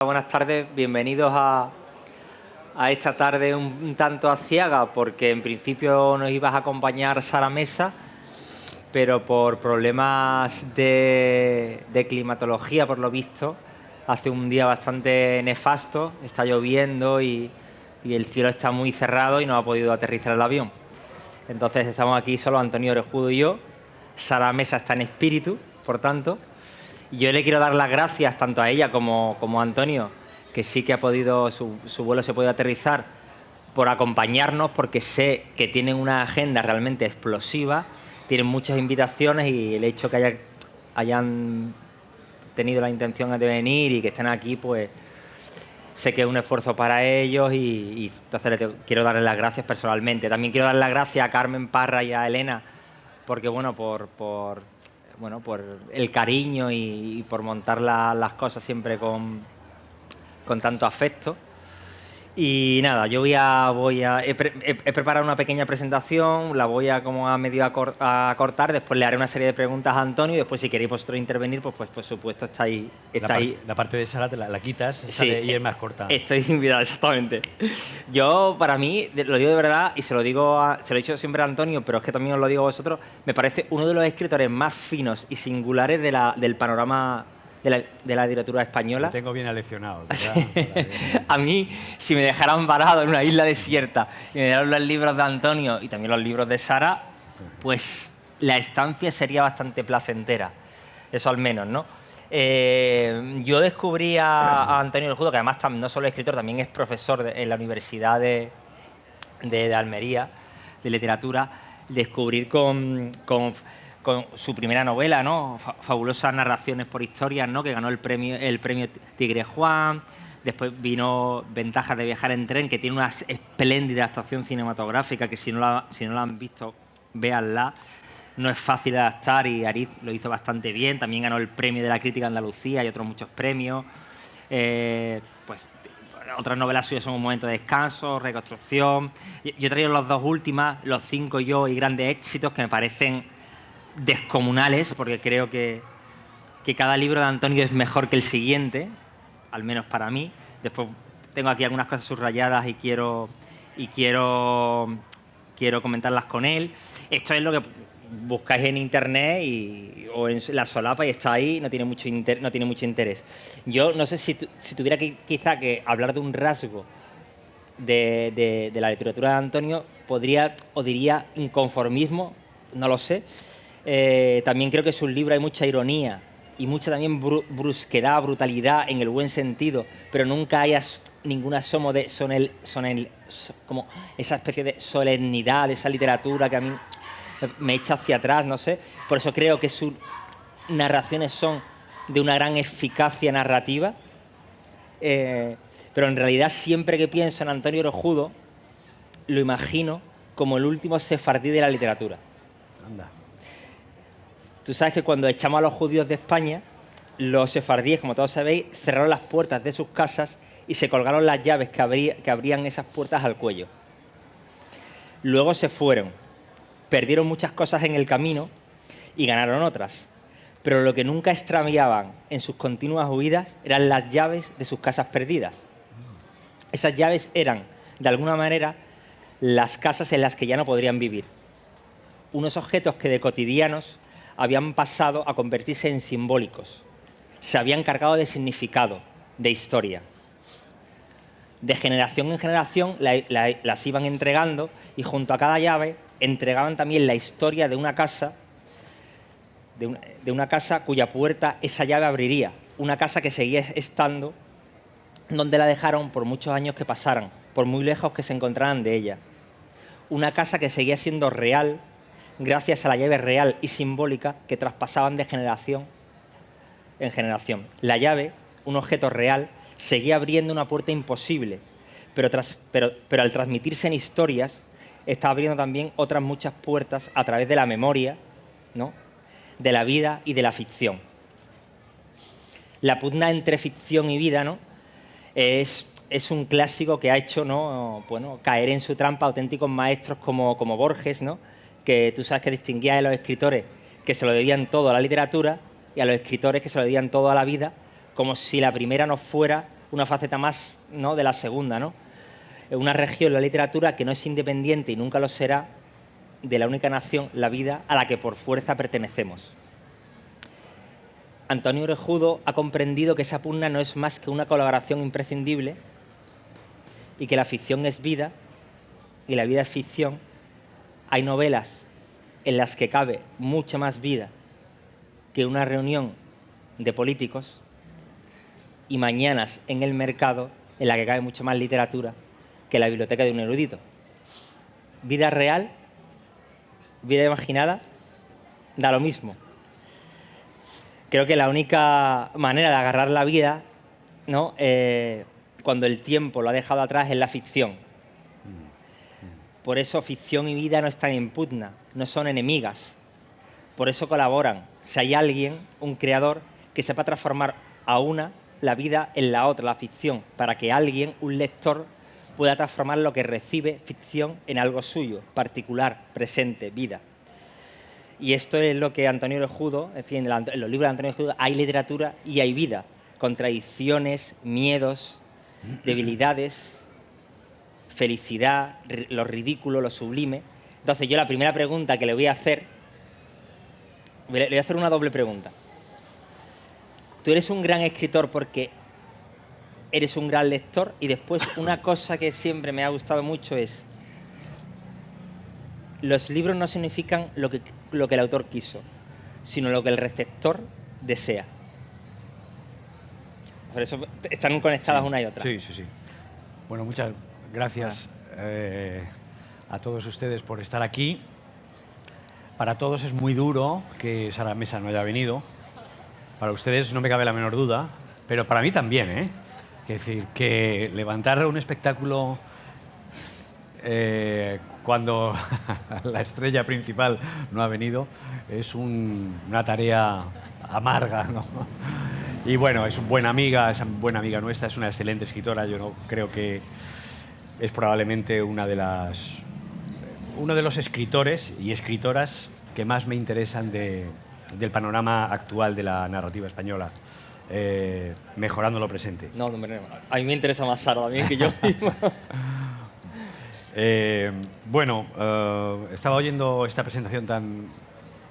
Buenas tardes, bienvenidos a esta tarde un tanto aciaga, porque en principio nos ibas a acompañar Sara Mesa, pero por problemas de climatología, por lo visto, hace un día bastante nefasto, está lloviendo y el cielo está muy cerrado y no ha podido aterrizar el avión. Entonces estamos aquí solo Antonio Orejudo y yo. Sara Mesa está en espíritu, por tanto. Yo le quiero dar las gracias tanto a ella como a Antonio, que sí que ha podido, su vuelo se puede aterrizar, por acompañarnos, porque sé que tienen una agenda realmente explosiva, tienen muchas invitaciones y el hecho que hayan tenido la intención de venir y que estén aquí, pues sé que es un esfuerzo para ellos y entonces quiero darles las gracias personalmente. También quiero dar las gracias a Carmen Parra y a Elena, porque bueno, por el cariño y por montar las cosas siempre con tanto afecto. Y nada, yo he preparado una pequeña presentación, la voy a como a medio a cortar, después le haré una serie de preguntas a Antonio y después si queréis vosotros intervenir, pues por supuesto estáis. La parte de Sara la quitas, sí, y es más corta. Estoy invitado, exactamente. Yo, para mí, lo digo de verdad y se lo he dicho siempre a Antonio, pero es que también os lo digo a vosotros, me parece uno de los escritores más finos y singulares del panorama de la literatura española. Lo tengo bien aleccionado. A mí, si me dejaran varado en una isla desierta y me dieran los libros de Antonio y también los libros de Sara, pues la estancia sería bastante placentera. Eso al menos, ¿no? Yo descubrí a Antonio Orejudo, que además no solo es escritor, también es profesor en la Universidad de Almería, de literatura, descubrir con su primera novela, ¿no? Fabulosas narraciones por historias, ¿no? Que ganó el premio Tigre Juan. Después vino Ventajas de viajar en tren, que tiene una espléndida actuación cinematográfica que si no la han visto, véanla. No es fácil de adaptar y Ariz lo hizo bastante bien. También ganó el premio de la crítica de Andalucía y otros muchos premios. Pues otras novelas suyas son Un momento de descanso, Reconstrucción. Yo he traído las dos últimas, Los cinco yo y Grandes éxitos, que me parecen descomunales, porque creo que cada libro de Antonio es mejor que el siguiente, al menos para mí. Después tengo aquí algunas cosas subrayadas y quiero comentarlas con él. Esto es lo que buscáis en internet o en la solapa y está ahí, no tiene mucho interés. Yo no sé si tuviera quizá que hablar de un rasgo de la literatura de Antonio, diría inconformismo, no lo sé. También creo que en sus libros hay mucha ironía y mucha también brusquedad, brutalidad en el buen sentido, pero nunca hay ningún asomo de como esa especie de solemnidad de esa literatura que a mí me echa hacia atrás, no sé. Por eso creo que sus narraciones son de una gran eficacia narrativa, pero en realidad siempre que pienso en Antonio Orejudo lo imagino como el último sefardí de la literatura. Anda. Tú sabes que cuando echamos a los judíos de España, los sefardíes, como todos sabéis, cerraron las puertas de sus casas y se colgaron las llaves que abrían esas puertas al cuello. Luego se fueron, perdieron muchas cosas en el camino y ganaron otras, pero lo que nunca extraviaban en sus continuas huidas eran las llaves de sus casas perdidas. Esas llaves eran, de alguna manera, las casas en las que ya no podrían vivir. Unos objetos que de cotidianos habían pasado a convertirse en simbólicos. Se habían cargado de significado, de historia. De generación en generación las iban entregando y junto a cada llave entregaban también la historia de una casa, de una casa cuya puerta esa llave abriría. Una casa que seguía estando donde la dejaron por muchos años que pasaran, por muy lejos que se encontraran de ella. Una casa que seguía siendo real gracias a la llave real y simbólica que traspasaban de generación en generación. La llave, un objeto real, seguía abriendo una puerta imposible, pero al transmitirse en historias, está abriendo también otras muchas puertas a través de la memoria, ¿no?, de la vida y de la ficción. La pugna entre ficción y vida, ¿no?, es un clásico que ha hecho, ¿no?, caer en su trampa auténticos maestros como Borges, ¿no?, que tú sabes que distinguía a los escritores que se lo debían todo a la literatura y a los escritores que se lo debían todo a la vida, como si la primera no fuera una faceta más, ¿no?, de la segunda, ¿no? Una región, la literatura, que no es independiente y nunca lo será de la única nación, la vida, a la que por fuerza pertenecemos. Antonio Orejudo ha comprendido que esa pugna no es más que una colaboración imprescindible y que la ficción es vida y la vida es ficción. Hay novelas en las que cabe mucha más vida que una reunión de políticos y mañanas en el mercado en la que cabe mucha más literatura que la biblioteca de un erudito. Vida real, vida imaginada, da lo mismo. Creo que la única manera de agarrar la vida, ¿no?, cuando el tiempo lo ha dejado atrás, es la ficción. Por eso ficción y vida no están en pugna, no son enemigas. Por eso colaboran. Si hay alguien, un creador, que sepa transformar a una la vida en la otra, la ficción, para que alguien, un lector, pueda transformar lo que recibe ficción en algo suyo, particular, presente, vida. Y esto es lo que Antonio Orejudo, es decir, en los libros de Antonio Orejudo hay literatura y hay vida, contradicciones, miedos, debilidades, felicidad, lo ridículo, lo sublime. Entonces yo la primera pregunta que le voy a hacer, le voy a hacer una doble pregunta. Tú eres un gran escritor porque eres un gran lector, y después una cosa que siempre me ha gustado mucho es: los libros no significan lo que el autor quiso, sino lo que el receptor desea. Por eso están conectadas una y otra. Sí. Bueno, muchas gracias a todos ustedes por estar aquí. Para todos es muy duro que Sara Mesa no haya venido. Para ustedes no me cabe la menor duda, pero para mí también, ¿eh? Es decir, que levantar un espectáculo cuando la estrella principal no ha venido es una tarea amarga, ¿no? Y bueno, es buena amiga nuestra, es una excelente escritora. Yo no creo que es probablemente uno de los escritores y escritoras que más me interesan del panorama actual de la narrativa española, mejorando lo presente. No, a mí me interesa más Sara también que yo mismo. Estaba oyendo esta presentación tan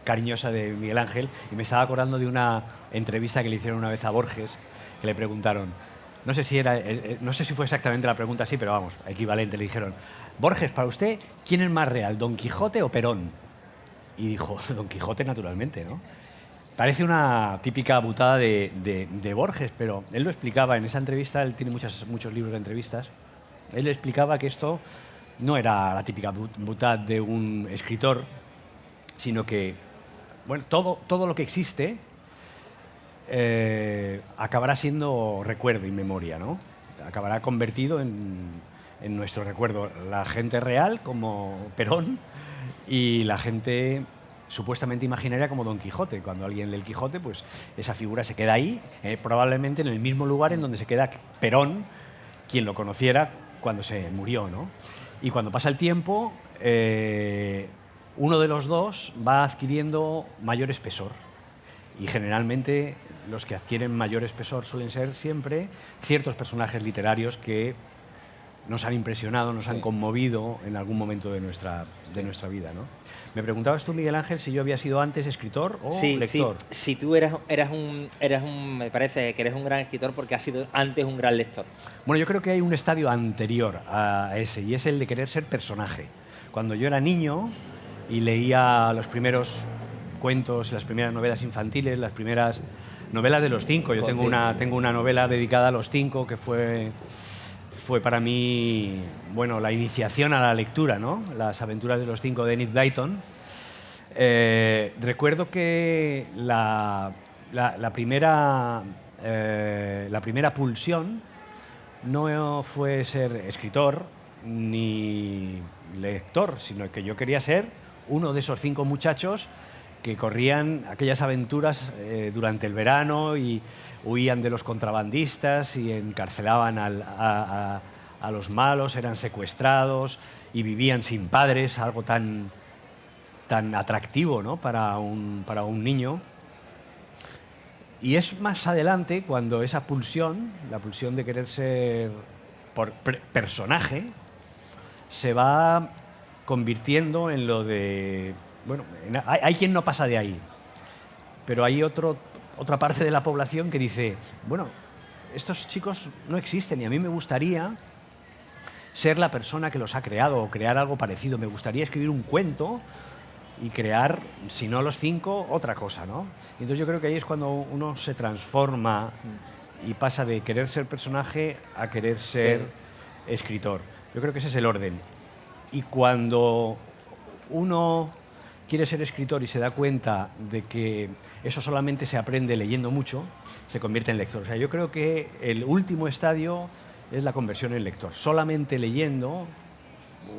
cariñosa de Miguel Ángel y me estaba acordando de una entrevista que le hicieron una vez a Borges, que le preguntaron, no sé si fue exactamente la pregunta así, pero vamos, equivalente, le dijeron: Borges, para usted, ¿quién es más real, Don Quijote o Perón? Y dijo: Don Quijote, naturalmente, ¿no? Parece una típica butada de Borges, pero él lo explicaba en esa entrevista. Él tiene muchos libros de entrevistas. Él explicaba que esto no era la típica butada de un escritor, sino que, bueno, todo lo que existe acabará siendo recuerdo y memoria, ¿no? Acabará convertido en nuestro recuerdo. La gente real, como Perón, y la gente supuestamente imaginaria, como Don Quijote. Cuando alguien lee el Quijote, pues esa figura se queda ahí, probablemente en el mismo lugar en donde se queda Perón, quien lo conociera cuando se murió, ¿no? Y cuando pasa el tiempo, uno de los dos va adquiriendo mayor espesor. Y generalmente los que adquieren mayor espesor suelen ser siempre ciertos personajes literarios que nos han impresionado, nos han conmovido en algún momento de nuestra vida, ¿no? Me preguntabas tú, Miguel Ángel, si yo había sido antes escritor o lector. Sí, si tú me parece que eres un gran escritor porque has sido antes un gran lector. Bueno, yo creo que hay un estadio anterior a ese, y es el de querer ser personaje. Cuando yo era niño y leía los primeros cuentos, las primeras novelas infantiles, las primeras novelas de los cinco. Yo tengo una novela dedicada a los cinco que fue para mí, bueno, la iniciación a la lectura, ¿no? Las aventuras de los cinco de Enid Blyton. Recuerdo que la primera pulsión no fue ser escritor ni lector, sino que yo quería ser uno de esos cinco muchachos que corrían aquellas aventuras durante el verano y huían de los contrabandistas y encarcelaban a los malos, eran secuestrados y vivían sin padres, algo tan atractivo, ¿no? para un niño. Y es más adelante cuando esa pulsión, la pulsión de querer ser personaje, se va convirtiendo en lo de... Bueno, hay quien no pasa de ahí, pero hay otra parte de la población que dice, bueno, estos chicos no existen y a mí me gustaría ser la persona que los ha creado o crear algo parecido. Me gustaría escribir un cuento y crear, si no los 5, otra cosa, ¿no? Y entonces yo creo que ahí es cuando uno se transforma y pasa de querer ser personaje a querer ser escritor. Yo creo que ese es el orden. Y cuando uno quiere ser escritor y se da cuenta de que eso solamente se aprende leyendo mucho, se convierte en lector. O sea, yo creo que el último estadio es la conversión en lector. Solamente leyendo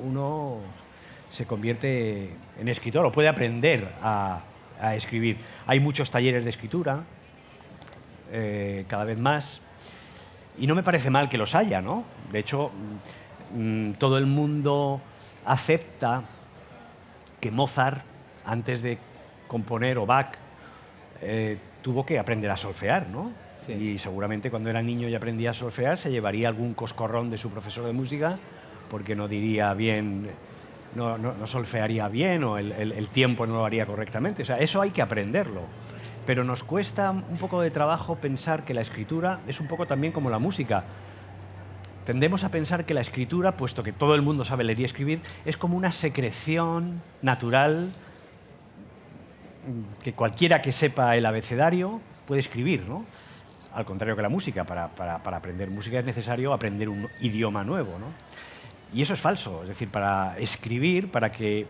uno se convierte en escritor o puede aprender a escribir. Hay muchos talleres de escritura, cada vez más, y no me parece mal que los haya, ¿no? De hecho, todo el mundo acepta que Mozart, antes de componer, o Bach, tuvo que aprender a solfear, ¿no? Sí. Y seguramente cuando era niño y aprendía a solfear se llevaría algún coscorrón de su profesor de música porque no diría bien, no solfearía bien o el tiempo no lo haría correctamente. O sea, eso hay que aprenderlo. Pero nos cuesta un poco de trabajo pensar que la escritura es un poco también como la música. Tendemos a pensar que la escritura, puesto que todo el mundo sabe leer y escribir, es como una secreción natural que cualquiera que sepa el abecedario puede escribir, ¿no? Al contrario que la música, para aprender música es necesario aprender un idioma nuevo, ¿no? Y eso es falso, es decir, para escribir, para que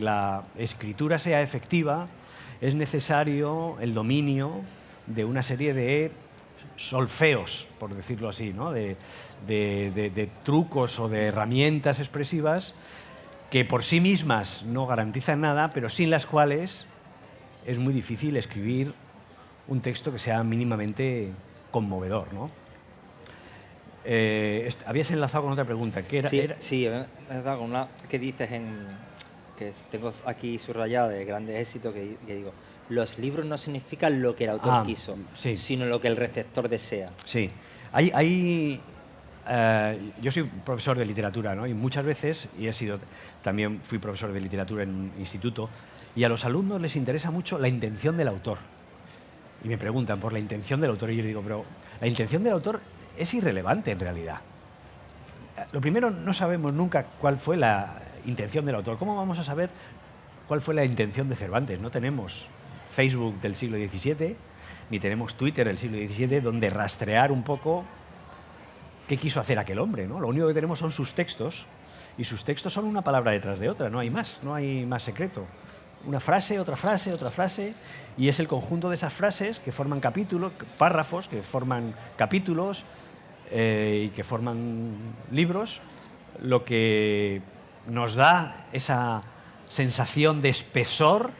la escritura sea efectiva, es necesario el dominio de una serie de solfeos, por decirlo así, ¿no? de trucos o de herramientas expresivas que por sí mismas no garantizan nada, pero sin las cuales es muy difícil escribir un texto que sea mínimamente conmovedor, ¿no? Habías enlazado con otra pregunta. ¿Qué era? Sí, he enlazado con una que dices que tengo aquí subrayado de grandes éxitos, que digo, los libros no significan lo que el autor quiso, sino lo que el receptor desea. Sí. Yo soy profesor de literatura, ¿no? Y muchas veces, también fui profesor de literatura en un instituto, y a los alumnos les interesa mucho la intención del autor. Y me preguntan por la intención del autor, y yo les digo, pero la intención del autor es irrelevante en realidad. Lo primero, no sabemos nunca cuál fue la intención del autor. ¿Cómo vamos a saber cuál fue la intención de Cervantes? No tenemos Facebook del siglo XVII, ni tenemos Twitter del siglo XVII, donde rastrear un poco qué quiso hacer aquel hombre, ¿no? Lo único que tenemos son sus textos, y sus textos son una palabra detrás de otra, no hay más secreto. Una frase, otra frase, otra frase, y es el conjunto de esas frases que forman capítulos, párrafos, que forman capítulos y que forman libros, lo que nos da esa sensación de espesor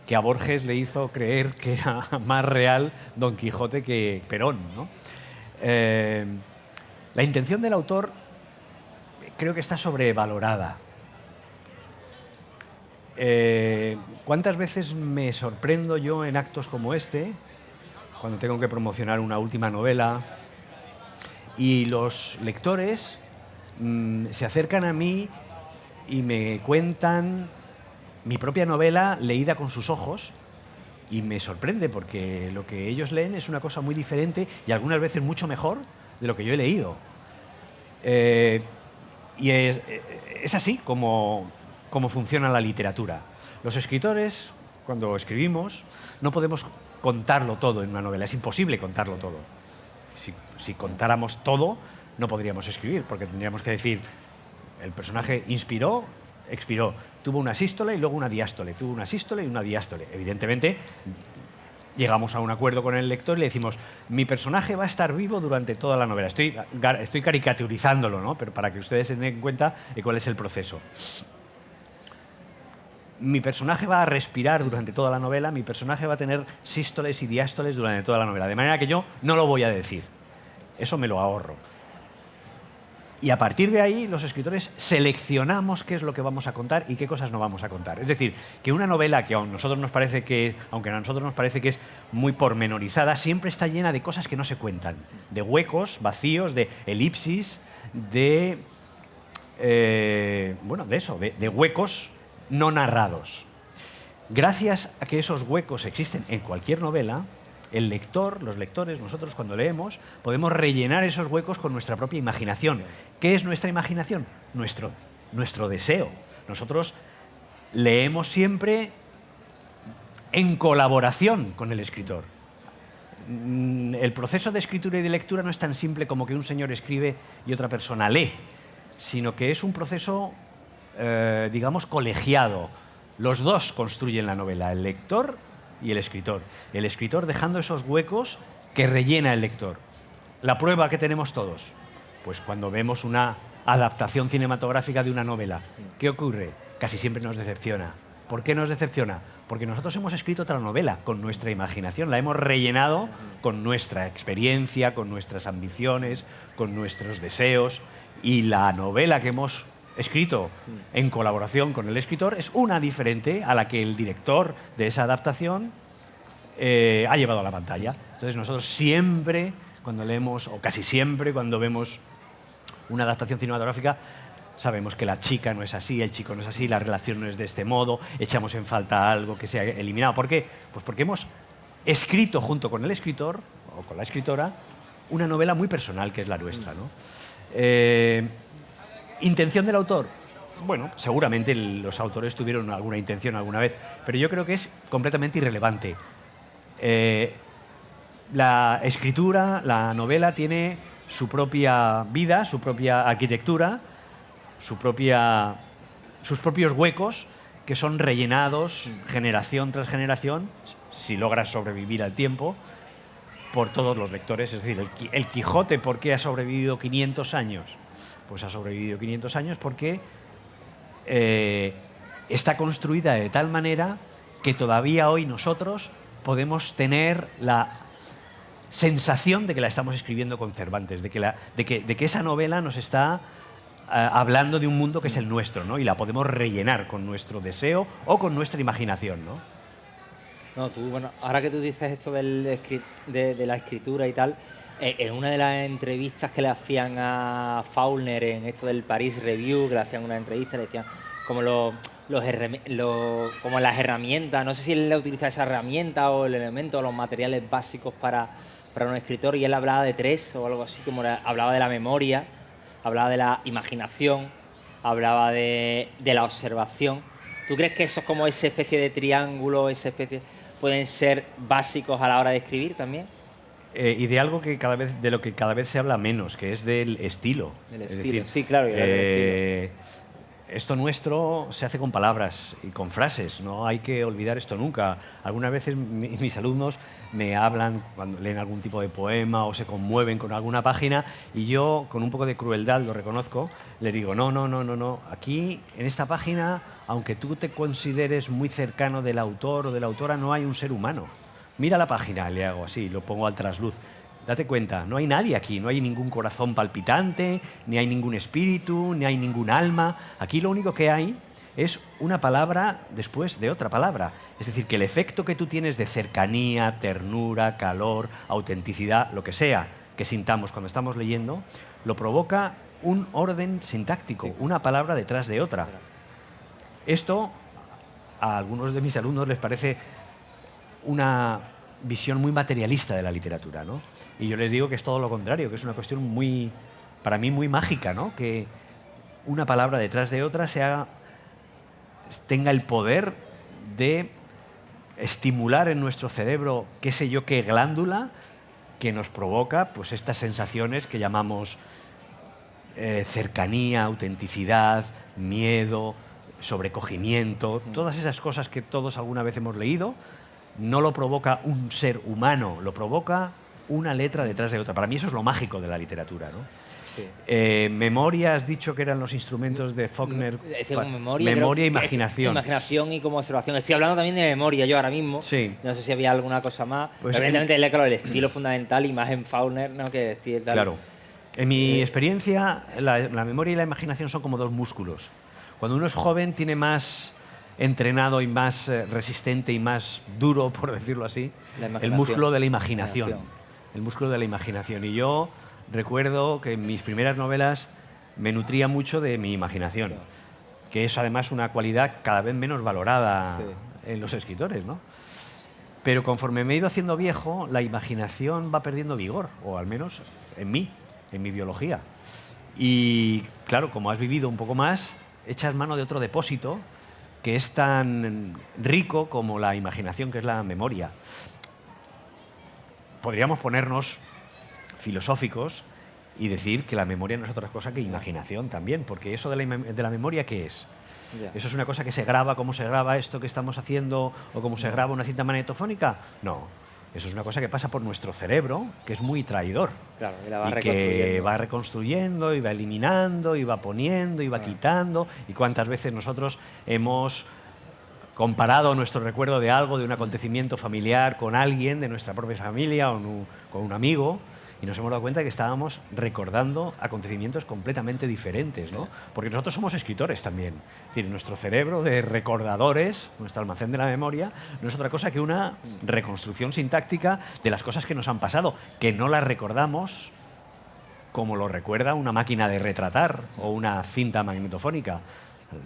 que a Borges le hizo creer que era más real Don Quijote que Perón, ¿no? La intención del autor creo que está sobrevalorada. ¿Cuántas veces me sorprendo yo en actos como este, cuando tengo que promocionar una última novela, y los lectores se acercan a mí y me cuentan mi propia novela leída con sus ojos, y me sorprende porque lo que ellos leen es una cosa muy diferente y algunas veces mucho mejor de lo que yo he leído. Y es así como funciona la literatura. Los escritores, cuando escribimos, no podemos contarlo todo en una novela. Es imposible contarlo todo. Si contáramos todo, no podríamos escribir, porque tendríamos que decir, el personaje inspiró, expiró, tuvo una sístole y luego una diástole, tuvo una sístole y una diástole. Evidentemente, llegamos a un acuerdo con el lector y le decimos, mi personaje va a estar vivo durante toda la novela. Estoy caricaturizándolo, ¿no? Pero para que ustedes se den cuenta de cuál es el proceso. Mi personaje va a respirar durante toda la novela, mi personaje va a tener sístoles y diástoles durante toda la novela, de manera que yo no lo voy a decir. Eso me lo ahorro. Y a partir de ahí, los escritores seleccionamos qué es lo que vamos a contar y qué cosas no vamos a contar. Es decir, que una novela que aunque a nosotros nos parece que es muy pormenorizada, siempre está llena de cosas que no se cuentan, de huecos, vacíos, de elipsis, de huecos no narrados. Gracias a que esos huecos existen en cualquier novela, el lector, los lectores, nosotros cuando leemos, podemos rellenar esos huecos con nuestra propia imaginación. ¿Qué es nuestra imaginación? Nuestro deseo. Nosotros leemos siempre en colaboración con el escritor. El proceso de escritura y de lectura no es tan simple como que un señor escribe y otra persona lee, sino que es un proceso, digamos, colegiado. Los dos construyen la novela, el lector y el escritor. El escritor dejando esos huecos que rellena el lector. La prueba que tenemos todos, pues cuando vemos una adaptación cinematográfica de una novela, ¿qué ocurre? Casi siempre nos decepciona. ¿Por qué nos decepciona? Porque nosotros hemos escrito otra novela con nuestra imaginación, la hemos rellenado con nuestra experiencia, con nuestras ambiciones, con nuestros deseos, y la novela que hemos escrito en colaboración con el escritor es una diferente a la que el director de esa adaptación ha llevado a la pantalla. Entonces nosotros siempre, cuando leemos, o casi siempre cuando vemos una adaptación cinematográfica, sabemos que la chica no es así, el chico no es así, la relación no es de este modo, echamos en falta algo que se ha eliminado. ¿Por qué? Pues porque hemos escrito junto con el escritor o con la escritora una novela muy personal que es la nuestra, ¿no? ¿Intención del autor? Bueno, seguramente los autores tuvieron alguna intención alguna vez, pero yo creo que es completamente irrelevante. La escritura, la novela, tiene su propia vida, su propia arquitectura, sus propios huecos que son rellenados generación tras generación, si logras sobrevivir al tiempo, por todos los lectores. Es decir, el Quijote, ¿por qué ha sobrevivido 500 años? Pues ha sobrevivido 500 años porque está construida de tal manera que todavía hoy nosotros podemos tener la sensación de que la estamos escribiendo con Cervantes, de que esa novela nos está hablando de un mundo que es el nuestro, ¿no? Y la podemos rellenar con nuestro deseo o con nuestra imaginación, ¿no? No, bueno, ahora que tú dices esto de la escritura y tal, en una de las entrevistas que le hacían a Faulkner en esto del Paris Review, que le hacían una entrevista, le decían como como las herramientas, no sé si él utiliza esa herramienta o el elemento o los materiales básicos para un escritor, y él hablaba de tres o algo así, como hablaba de la memoria, hablaba de la imaginación, hablaba de la observación. ¿Tú crees que eso es como esa especie de triángulo, pueden ser básicos a la hora de escribir también? Y de algo de lo que cada vez se habla menos, que es del estilo. Del es estilo, decir, sí, claro. Esto nuestro se hace con palabras y con frases, no hay que olvidar esto nunca. Algunas veces mis alumnos me hablan cuando leen algún tipo de poema o se conmueven con alguna página, y yo, con un poco de crueldad, lo reconozco, le digo, no, aquí, en esta página, aunque tú te consideres muy cercano del autor o de la autora, no hay un ser humano. Mira la página, le hago así, lo pongo al trasluz. Date cuenta, no hay nadie aquí, no hay ningún corazón palpitante, ni hay ningún espíritu, ni hay ningún alma. Aquí lo único que hay es una palabra después de otra palabra. Es decir, que el efecto que tú tienes de cercanía, ternura, calor, autenticidad, lo que sea que sintamos cuando estamos leyendo, lo provoca un orden sintáctico, una palabra detrás de otra. Esto a algunos de mis alumnos les parece una visión muy materialista de la literatura, ¿no? Y yo les digo que es todo lo contrario, que es una cuestión para mí muy mágica, ¿no? Que una palabra detrás de otra tenga el poder de estimular en nuestro cerebro qué sé yo qué glándula que nos provoca pues estas sensaciones que llamamos cercanía, autenticidad, miedo, sobrecogimiento, todas esas cosas que todos alguna vez hemos leído. No lo provoca un ser humano, lo provoca una letra detrás de otra. Para mí eso es lo mágico de la literatura, ¿no? Sí. Memoria, has dicho que eran los instrumentos de Faulkner. Memoria e imaginación. Imaginación y como observación. Estoy hablando también de memoria yo ahora mismo. Sí. No sé si había alguna cosa más. Pues evidentemente, claro, el estilo fundamental y más en Faulkner, ¿no? Que decir tal. Claro. En mi experiencia, la memoria y la imaginación son como dos músculos. Cuando uno es joven, tiene más entrenado y más resistente y más duro, por decirlo así, el músculo de la imaginación. El músculo de la imaginación. Y yo recuerdo que en mis primeras novelas me nutría mucho de mi imaginación, que es además una cualidad cada vez menos valorada en los escritores, ¿no? Pero conforme me he ido haciendo viejo, la imaginación va perdiendo vigor, o al menos en mí, en mi biología. Y claro, como has vivido un poco más, echas mano de otro depósito que es tan rico como la imaginación, que es la memoria. Podríamos ponernos filosóficos y decir que la memoria no es otra cosa que imaginación también, porque eso de la memoria, ¿qué es? ¿Eso es una cosa que se graba como se graba esto que estamos haciendo o como se graba una cinta magnetofónica? No. Eso es una cosa que pasa por nuestro cerebro, que es muy traidor. Claro, y que va reconstruyendo, y va eliminando, y va poniendo, y va quitando. Y cuántas veces nosotros hemos comparado nuestro recuerdo de algo, de un acontecimiento familiar con alguien de nuestra propia familia o con un amigo, y nos hemos dado cuenta de que estábamos recordando acontecimientos completamente diferentes, ¿no? Porque nosotros somos escritores también. Es decir, nuestro cerebro de recordadores, nuestro almacén de la memoria, no es otra cosa que una reconstrucción sintáctica de las cosas que nos han pasado, que no las recordamos como lo recuerda una máquina de retratar o una cinta magnetofónica.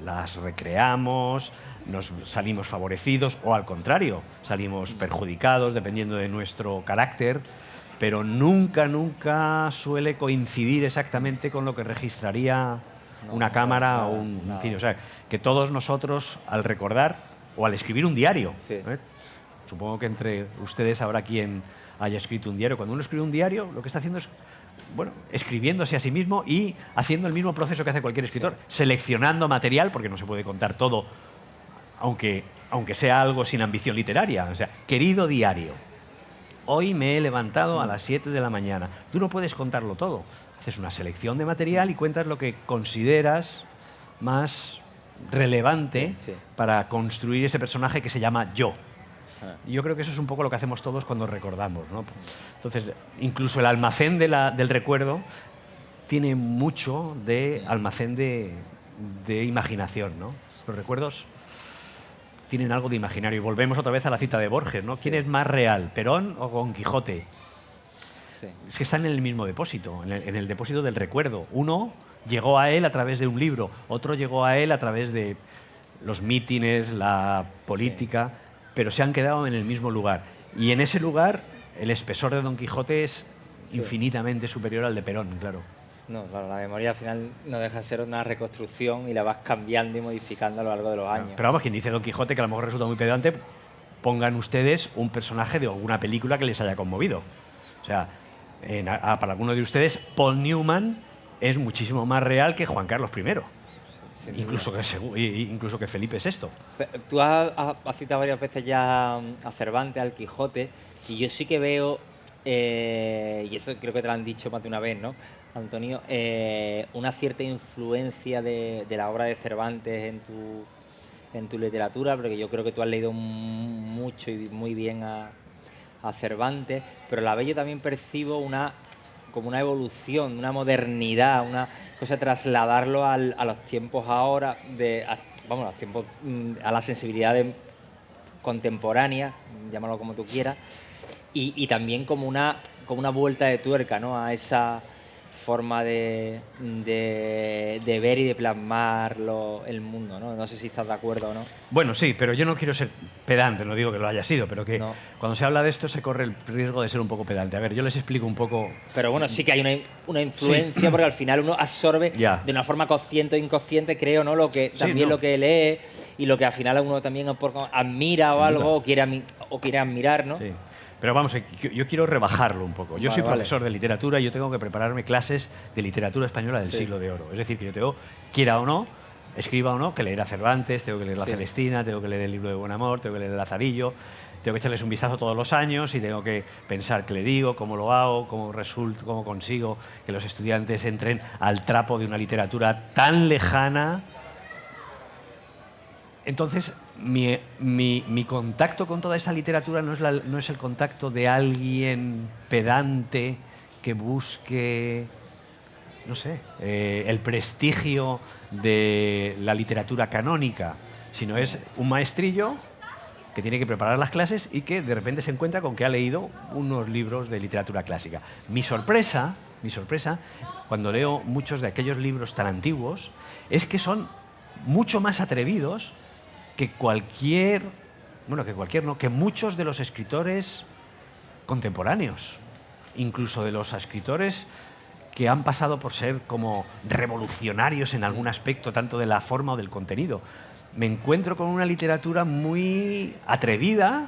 Las recreamos, nos salimos favorecidos o al contrario, salimos perjudicados dependiendo de nuestro carácter, pero nunca suele coincidir exactamente con lo que registraría una cámara o un cine. O sea, que todos nosotros, al recordar o al escribir un diario, supongo que entre ustedes habrá quien haya escrito un diario. Cuando uno escribe un diario, lo que está haciendo es, bueno, escribiéndose a sí mismo y haciendo el mismo proceso que hace cualquier escritor, seleccionando material, porque no se puede contar todo, aunque sea algo sin ambición literaria. O sea, querido diario, hoy me he levantado a las 7 de la mañana. Tú no puedes contarlo todo. Haces una selección de material y cuentas lo que consideras más relevante para construir ese personaje que se llama yo. Y yo creo que eso es un poco lo que hacemos todos cuando recordamos, ¿no? Entonces, incluso el almacén del recuerdo tiene mucho de almacén de imaginación, ¿no? Los recuerdos tienen algo de imaginario. Y volvemos otra vez a la cita de Borges, ¿no? ¿Quién es más real, Perón o Don Quijote? Es que están en el mismo depósito, en el depósito del recuerdo. Uno llegó a él a través de un libro, otro llegó a él a través de los mítines, la política, pero se han quedado en el mismo lugar. Y en ese lugar el espesor de Don Quijote es infinitamente superior al de Perón, claro. No, claro, la memoria al final no deja de ser una reconstrucción y la vas cambiando y modificando a lo largo de los años. Pero vamos, quien dice Don Quijote, que a lo mejor resulta muy pedante, pongan ustedes un personaje de alguna película que les haya conmovido. O sea, para alguno de ustedes, Paul Newman es muchísimo más real que Juan Carlos I. Incluso que Felipe VI. Tú has citado varias veces ya a Cervantes, al Quijote, y yo sí que veo, y eso creo que te lo han dicho más de una vez, ¿no, Antonio? Una cierta influencia de la obra de Cervantes en tu literatura, porque yo creo que tú has leído mucho y muy bien a Cervantes, pero a la vez yo también percibo como una evolución, una modernidad, una cosa, trasladarlo a los tiempos ahora, los tiempos, a la sensibilidad contemporánea, llámalo como tú quieras, y también como una vuelta de tuerca, ¿no?, a esa forma de ver y de plasmar el mundo, ¿no? No sé si estás de acuerdo o no. Bueno, sí, pero yo no quiero ser pedante, no digo que lo haya sido, pero que cuando se habla de esto se corre el riesgo de ser un poco pedante. A ver, yo les explico un poco. Pero bueno, sí que hay una influencia, porque al final uno absorbe de una forma consciente o inconsciente, creo, ¿no?, lo que lee y lo que al final uno también admira o algo, o quiere admirar, ¿no? Sí. Pero vamos, yo quiero rebajarlo un poco. Yo soy profesor de literatura y yo tengo que prepararme clases de literatura española del siglo de oro. Es decir, que yo tengo, quiera o no, escriba o no, que leer a Cervantes, tengo que leer La Celestina, tengo que leer el libro de Buen Amor, tengo que leer el Lazarillo, tengo que echarles un vistazo todos los años y tengo que pensar qué le digo, cómo lo hago, cómo consigo que los estudiantes entren al trapo de una literatura tan lejana. Entonces, mi contacto con toda esa literatura no es el contacto de alguien pedante que busque no sé, el prestigio de la literatura canónica, sino es un maestrillo que tiene que preparar las clases y que de repente se encuentra con que ha leído unos libros de literatura clásica. Mi sorpresa, cuando leo muchos de aquellos libros tan antiguos, es que son mucho más atrevidos que que muchos de los escritores contemporáneos, incluso de los escritores que han pasado por ser como revolucionarios en algún aspecto, tanto de la forma o del contenido. Me encuentro con una literatura muy atrevida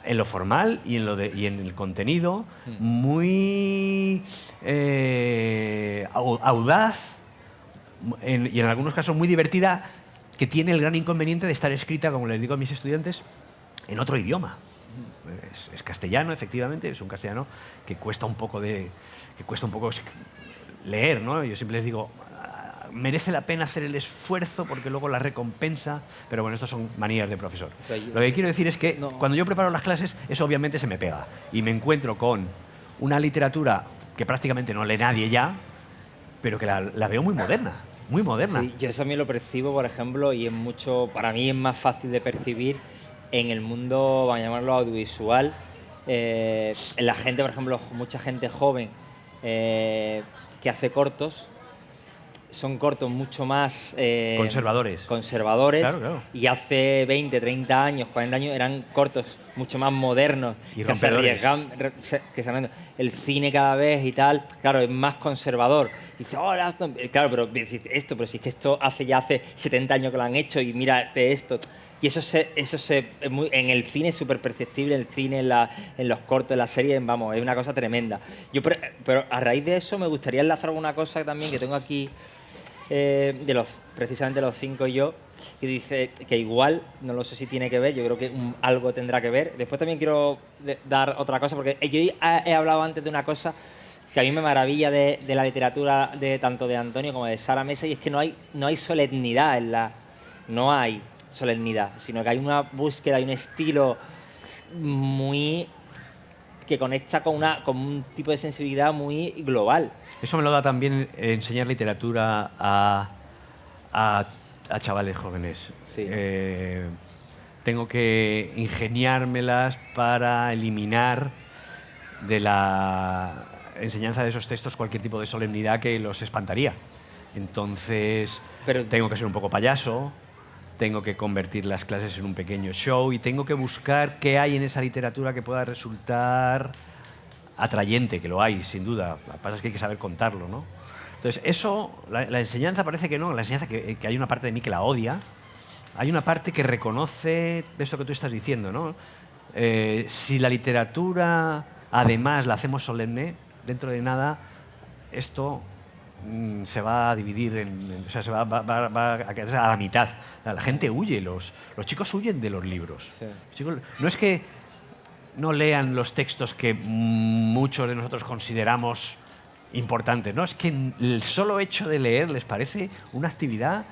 en lo formal y en el contenido, muy audaz y en algunos casos muy divertida, que tiene el gran inconveniente de estar escrita, como les digo a mis estudiantes, en otro idioma. Es castellano, efectivamente, es un castellano que cuesta un poco leer, ¿no? Yo siempre les digo, merece la pena hacer el esfuerzo porque luego la recompensa, pero bueno, estos son manías de profesor. Lo que quiero decir es que cuando yo preparo las clases, eso obviamente se me pega y me encuentro con una literatura que prácticamente no lee nadie ya, pero que la veo muy moderna, muy moderna. Sí, yo eso también lo percibo, por ejemplo, y para mí es más fácil de percibir en el mundo, vamos a llamarlo audiovisual. La gente, por ejemplo, mucha gente joven que hace cortos, son cortos mucho más conservadores. Claro. Y hace 20, 30 años, 40 años eran cortos mucho más modernos, y que se arriesgan, el cine cada vez y tal, claro, es más conservador. Dice, claro, pero si es que esto hace 70 años que lo han hecho y mírate esto. Y en el cine es súper perceptible, en el cine, en los cortos, en las series, vamos, es una cosa tremenda. Pero a raíz de eso me gustaría enlazar una cosa también que tengo aquí, precisamente los 5 yo, que dice que igual, no lo sé si tiene que ver, yo creo que algo tendrá que ver. Después también quiero dar otra cosa, porque yo he hablado antes de una cosa que a mí me maravilla de la literatura tanto de Antonio como de Sara Mesa, y es que no hay solemnidad no hay solemnidad, sino que hay una búsqueda y un estilo muy que conecta con un tipo de sensibilidad muy global. Eso me lo da también enseñar literatura a chavales jóvenes. Sí. Tengo que ingeniármelas para eliminar de la enseñanza de esos textos cualquier tipo de solemnidad que los espantaría. Entonces, tengo que ser un poco payaso, tengo que convertir las clases en un pequeño show y tengo que buscar qué hay en esa literatura que pueda resultar atrayente, que lo hay, sin duda. Lo que pasa es que hay que saber contarlo, ¿no? Entonces, eso, la enseñanza parece que no, la enseñanza que hay una parte de mí que la odia, hay una parte que reconoce esto que tú estás diciendo, ¿no? Si la literatura, además, la hacemos solemne, dentro de nada, esto se va a dividir, se va a quedar a la mitad. La gente huye, los chicos huyen de los libros. Sí. Los chicos, no es que no lean los textos que muchos de nosotros consideramos importantes, ¿no? Es que el solo hecho de leer les parece una actividad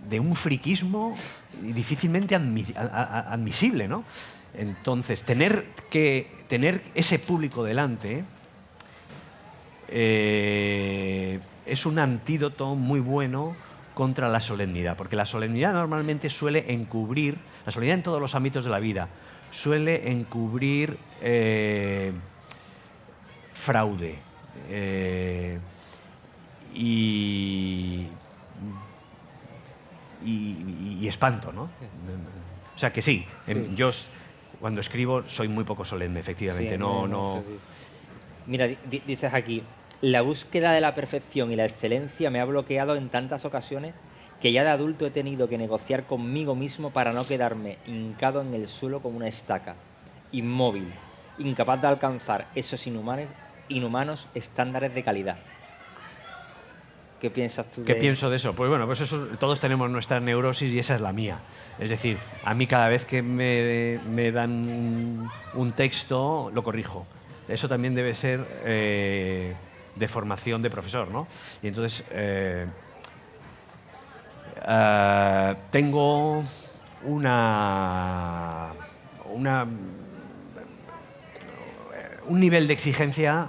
de un friquismo difícilmente admisible, ¿no? Entonces, tener ese público delante es un antídoto muy bueno contra la solemnidad, porque la solemnidad normalmente suele encubrir, la solemnidad en todos los ámbitos de la vida, suele encubrir fraude y espanto, ¿no? O sea que sí. Yo cuando escribo soy muy poco solemne, efectivamente. Sí. Mira, dices aquí, la búsqueda de la perfección y la excelencia me ha bloqueado en tantas ocasiones que ya de adulto he tenido que negociar conmigo mismo para no quedarme hincado en el suelo como una estaca, inmóvil, incapaz de alcanzar esos inhumanos estándares de calidad. ¿Qué piensas tú? ¿Qué pienso de eso? Pues bueno, pues eso, todos tenemos nuestra neurosis y esa es la mía. Es decir, a mí cada vez que me dan un texto, lo corrijo. Eso también debe ser de formación de profesor, ¿no? Y entonces tengo un nivel de exigencia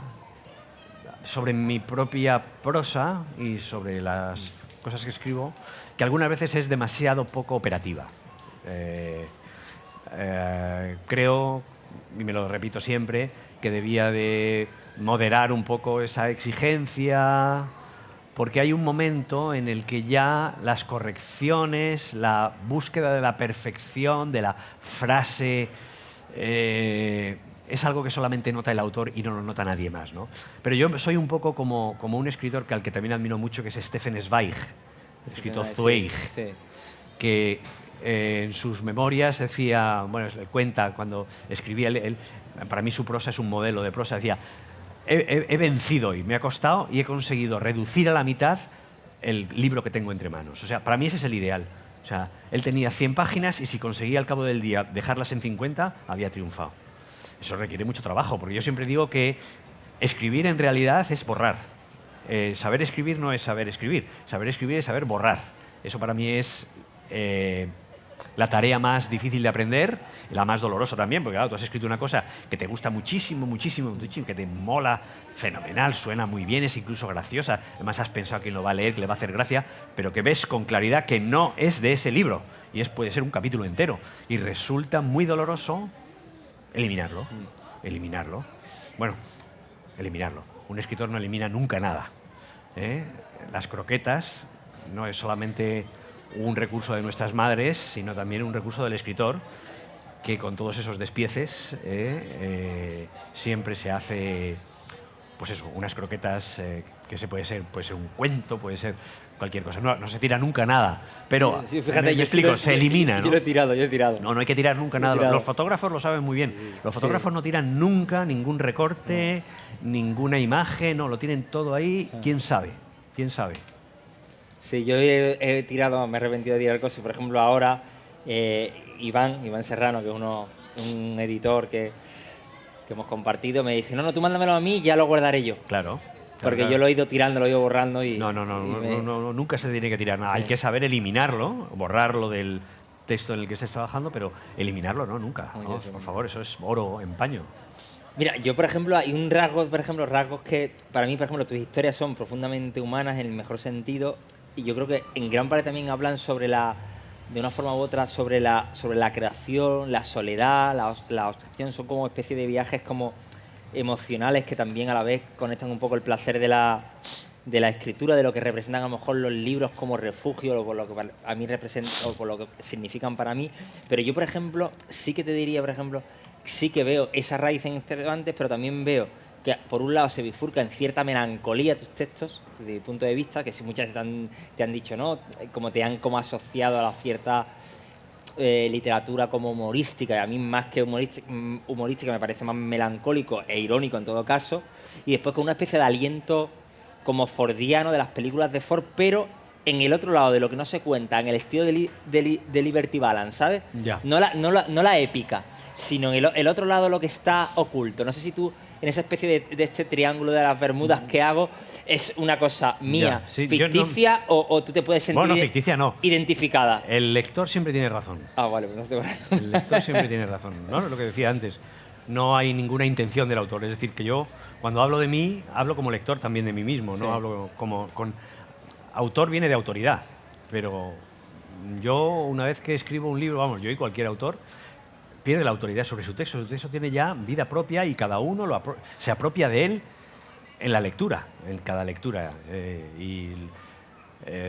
sobre mi propia prosa y sobre las cosas que escribo, que algunas veces es demasiado poco operativa. Creo, y me lo repito siempre, que debía de moderar un poco esa exigencia, porque hay un momento en el que ya las correcciones, la búsqueda de la perfección, de la frase, es algo que solamente nota el autor y no lo nota nadie más, ¿no? Pero yo soy un poco como un escritor al que también admiro mucho, que es Stefan Zweig, el escritor Zweig, Sí. que en sus memorias decía, bueno, cuenta cuando escribía, para mí su prosa es un modelo de prosa, decía, he vencido y me ha costado y he conseguido reducir a la mitad el libro que tengo entre manos. O sea, para mí ese es el ideal. O sea, él tenía 100 páginas y si conseguía al cabo del día dejarlas en 50, había triunfado. Eso requiere mucho trabajo, porque yo siempre digo que escribir en realidad es borrar. Saber escribir no es saber escribir. Saber escribir es saber borrar. Eso para mí es la tarea más difícil de aprender, la más dolorosa también, porque claro, tú has escrito una cosa que te gusta muchísimo, muchísimo, que te mola fenomenal, suena muy bien, es incluso graciosa, además has pensado que lo va a leer, que le va a hacer gracia, pero que ves con claridad que no es de ese libro, y puede ser un capítulo entero, y resulta muy doloroso eliminarlo. Bueno, eliminarlo. Un escritor no elimina nunca nada. Las croquetas no es solamente un recurso de nuestras madres, sino también un recurso del escritor, que con todos esos despieces siempre se hace, pues eso, unas croquetas que puede ser un cuento, puede ser cualquier cosa. No se tira nunca nada, pero sí, fíjate, me explico, se elimina, ¿no? Yo lo he tirado. No hay que tirar nunca nada. Los fotógrafos lo saben muy bien. Los fotógrafos no tiran nunca ningún recorte, ninguna imagen, no, lo tienen todo ahí. ¿Quién sabe? Sí, yo he tirado, me he arrepentido de tirar cosas. Por ejemplo, ahora Iván Serrano, que es un editor que hemos compartido, me dice, no, tú mándamelo a mí y ya lo guardaré yo. Claro. Porque yo lo he ido tirando, lo he ido borrando y... No, nunca se tiene que tirar nada. Sí. Hay que saber eliminarlo, borrarlo del texto en el que estés trabajando, pero eliminarlo no, nunca. Vamos, por favor, eso es oro en paño. Mira, yo, por ejemplo, hay rasgos que para mí, por ejemplo, tus historias son profundamente humanas en el mejor sentido y yo creo que en gran parte también hablan de una forma u otra, sobre la creación, la soledad, la abstracción, son como especie de viajes como emocionales que también a la vez conectan un poco el placer de la escritura, de lo que representan a lo mejor los libros como refugio, o por lo que a mí representan, o por lo que significan para mí. Pero yo, por ejemplo, sí que te diría, por ejemplo, sí que veo esa raíz en Cervantes, pero también veo que por un lado se bifurca en cierta melancolía tus textos, desde mi punto de vista, que si muchas veces te han dicho, ¿no? Como te han como asociado a la cierta literatura como humorística, y a mí más que humorística me parece más melancólico e irónico en todo caso, y después con una especie de aliento como fordiano de las películas de Ford, pero en el otro lado de lo que no se cuenta, en el estilo de Liberty Balance, ¿sabes? Ya. No la épica, sino en el otro lado lo que está oculto. No sé si tú, en esa especie de este triángulo de las Bermudas que hago, es una cosa mía, sí, ficticia, o tú te puedes sentir ficticia no. Identificada. El lector siempre tiene razón. Ah, vale, pues no te voy El lector siempre tiene razón. ¿No? Lo que decía antes. No hay ninguna intención del autor. Es decir, que yo, cuando hablo de mí, hablo como lector también de mí mismo. Sí. No hablo como con... Autor viene de autoridad. Pero yo, una vez que escribo un libro, vamos, yo y cualquier autor, pierde la autoridad sobre su texto. Su texto tiene ya vida propia y cada uno se apropia de él en la lectura, en cada lectura.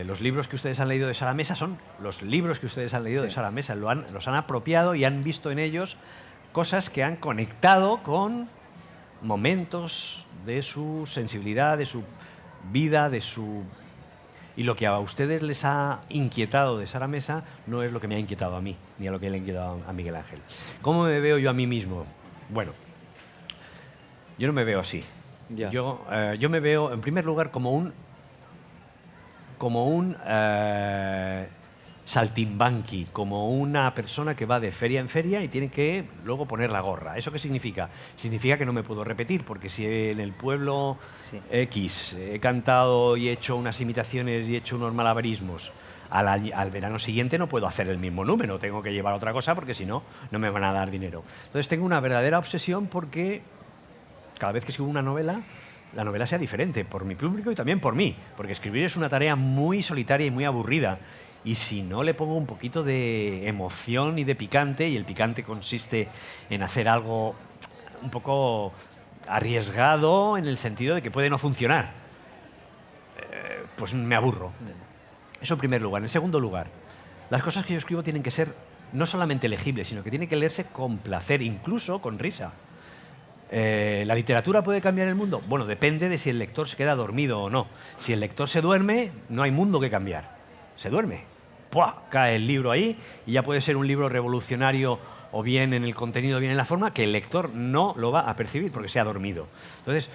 Los libros que ustedes han leído de Sara Mesa son los libros que ustedes han leído de Sara Mesa. Los han apropiado y han visto en ellos cosas que han conectado con momentos de su sensibilidad, de su vida, Y lo que a ustedes les ha inquietado de Sara Mesa no es lo que me ha inquietado a mí, ni a lo que le ha inquietado a Miguel Ángel. ¿Cómo me veo yo a mí mismo? Bueno, yo no me veo así. Ya. Yo me veo, en primer lugar, como un saltimbanqui, como una persona que va de feria en feria y tiene que luego poner la gorra. ¿Eso qué significa? Significa que no me puedo repetir, porque si en el pueblo X he cantado y he hecho unas imitaciones y he hecho unos malabarismos, al verano siguiente no puedo hacer el mismo número, tengo que llevar otra cosa porque si no, no me van a dar dinero. Entonces tengo una verdadera obsesión porque cada vez que escribo una novela la novela sea diferente, por mi público y también por mí, porque escribir es una tarea muy solitaria y muy aburrida. Y si no le pongo un poquito de emoción y de picante, y el picante consiste en hacer algo un poco arriesgado en el sentido de que puede no funcionar, pues me aburro. Eso en primer lugar. En segundo lugar, las cosas que yo escribo tienen que ser no solamente legibles, sino que tienen que leerse con placer, incluso con risa. ¿La literatura puede cambiar el mundo? Bueno, depende de si el lector se queda dormido o no. Si el lector se duerme, no hay mundo que cambiar. Se duerme. ¡Puah! Cae el libro ahí y ya puede ser un libro revolucionario o bien en el contenido o bien en la forma que el lector no lo va a percibir porque se ha dormido. Entonces,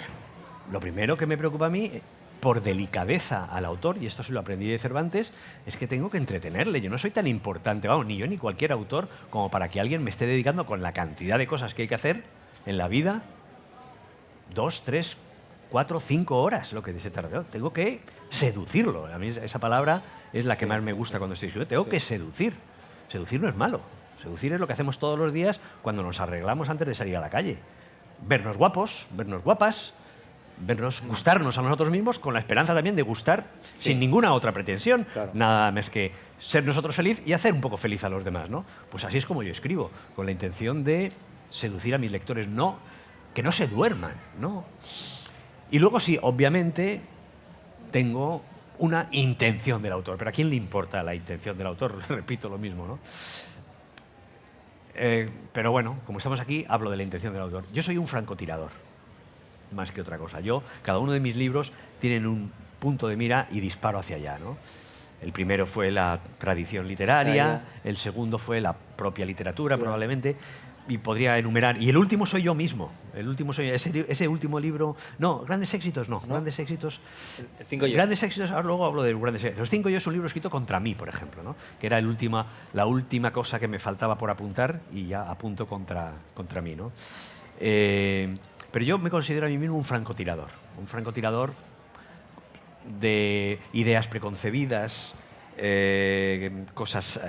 lo primero que me preocupa a mí, por delicadeza al autor, y esto se lo aprendí de Cervantes, es que tengo que entretenerle. Yo no soy tan importante, vamos, ni yo ni cualquier autor, como para que alguien me esté dedicando con la cantidad de cosas que hay que hacer en la vida 2, 3, 4, 5 horas, lo que se tarda. Tengo que seducirlo. A mí esa palabra es la que más me gusta cuando estoy escribiendo. Tengo que seducir. Seducir no es malo. Seducir es lo que hacemos todos los días cuando nos arreglamos antes de salir a la calle. Vernos guapos, vernos guapas, vernos, gustarnos a nosotros mismos con la esperanza también de gustar sin ninguna otra pretensión. Claro. Nada más que ser nosotros feliz y hacer un poco feliz a los demás, ¿no? Pues así es como yo escribo, con la intención de seducir a mis lectores, no, que no se duerman, ¿no? Y luego sí, obviamente, tengo una intención del autor. Pero ¿a quién le importa la intención del autor? Repito lo mismo, ¿no? Pero bueno, como estamos aquí, hablo de la intención del autor. Yo soy un francotirador, más que otra cosa. Cada uno de mis libros tienen un punto de mira y disparo hacia allá, ¿no? El primero fue la tradición literaria, el segundo fue la propia literatura, probablemente, y podría enumerar. Y el último soy yo mismo. El último soy ese último libro. No, Grandes Éxitos no. Grandes Éxitos. El Cinco Yo. Grandes Éxitos, ahora luego hablo de Grandes Éxitos. Los Cinco Yo es un libro escrito contra mí, por ejemplo, ¿no? Que era la última cosa que me faltaba por apuntar y ya apunto contra mí, ¿no? Pero yo me considero a mí mismo un francotirador. Un francotirador de ideas preconcebidas, cosas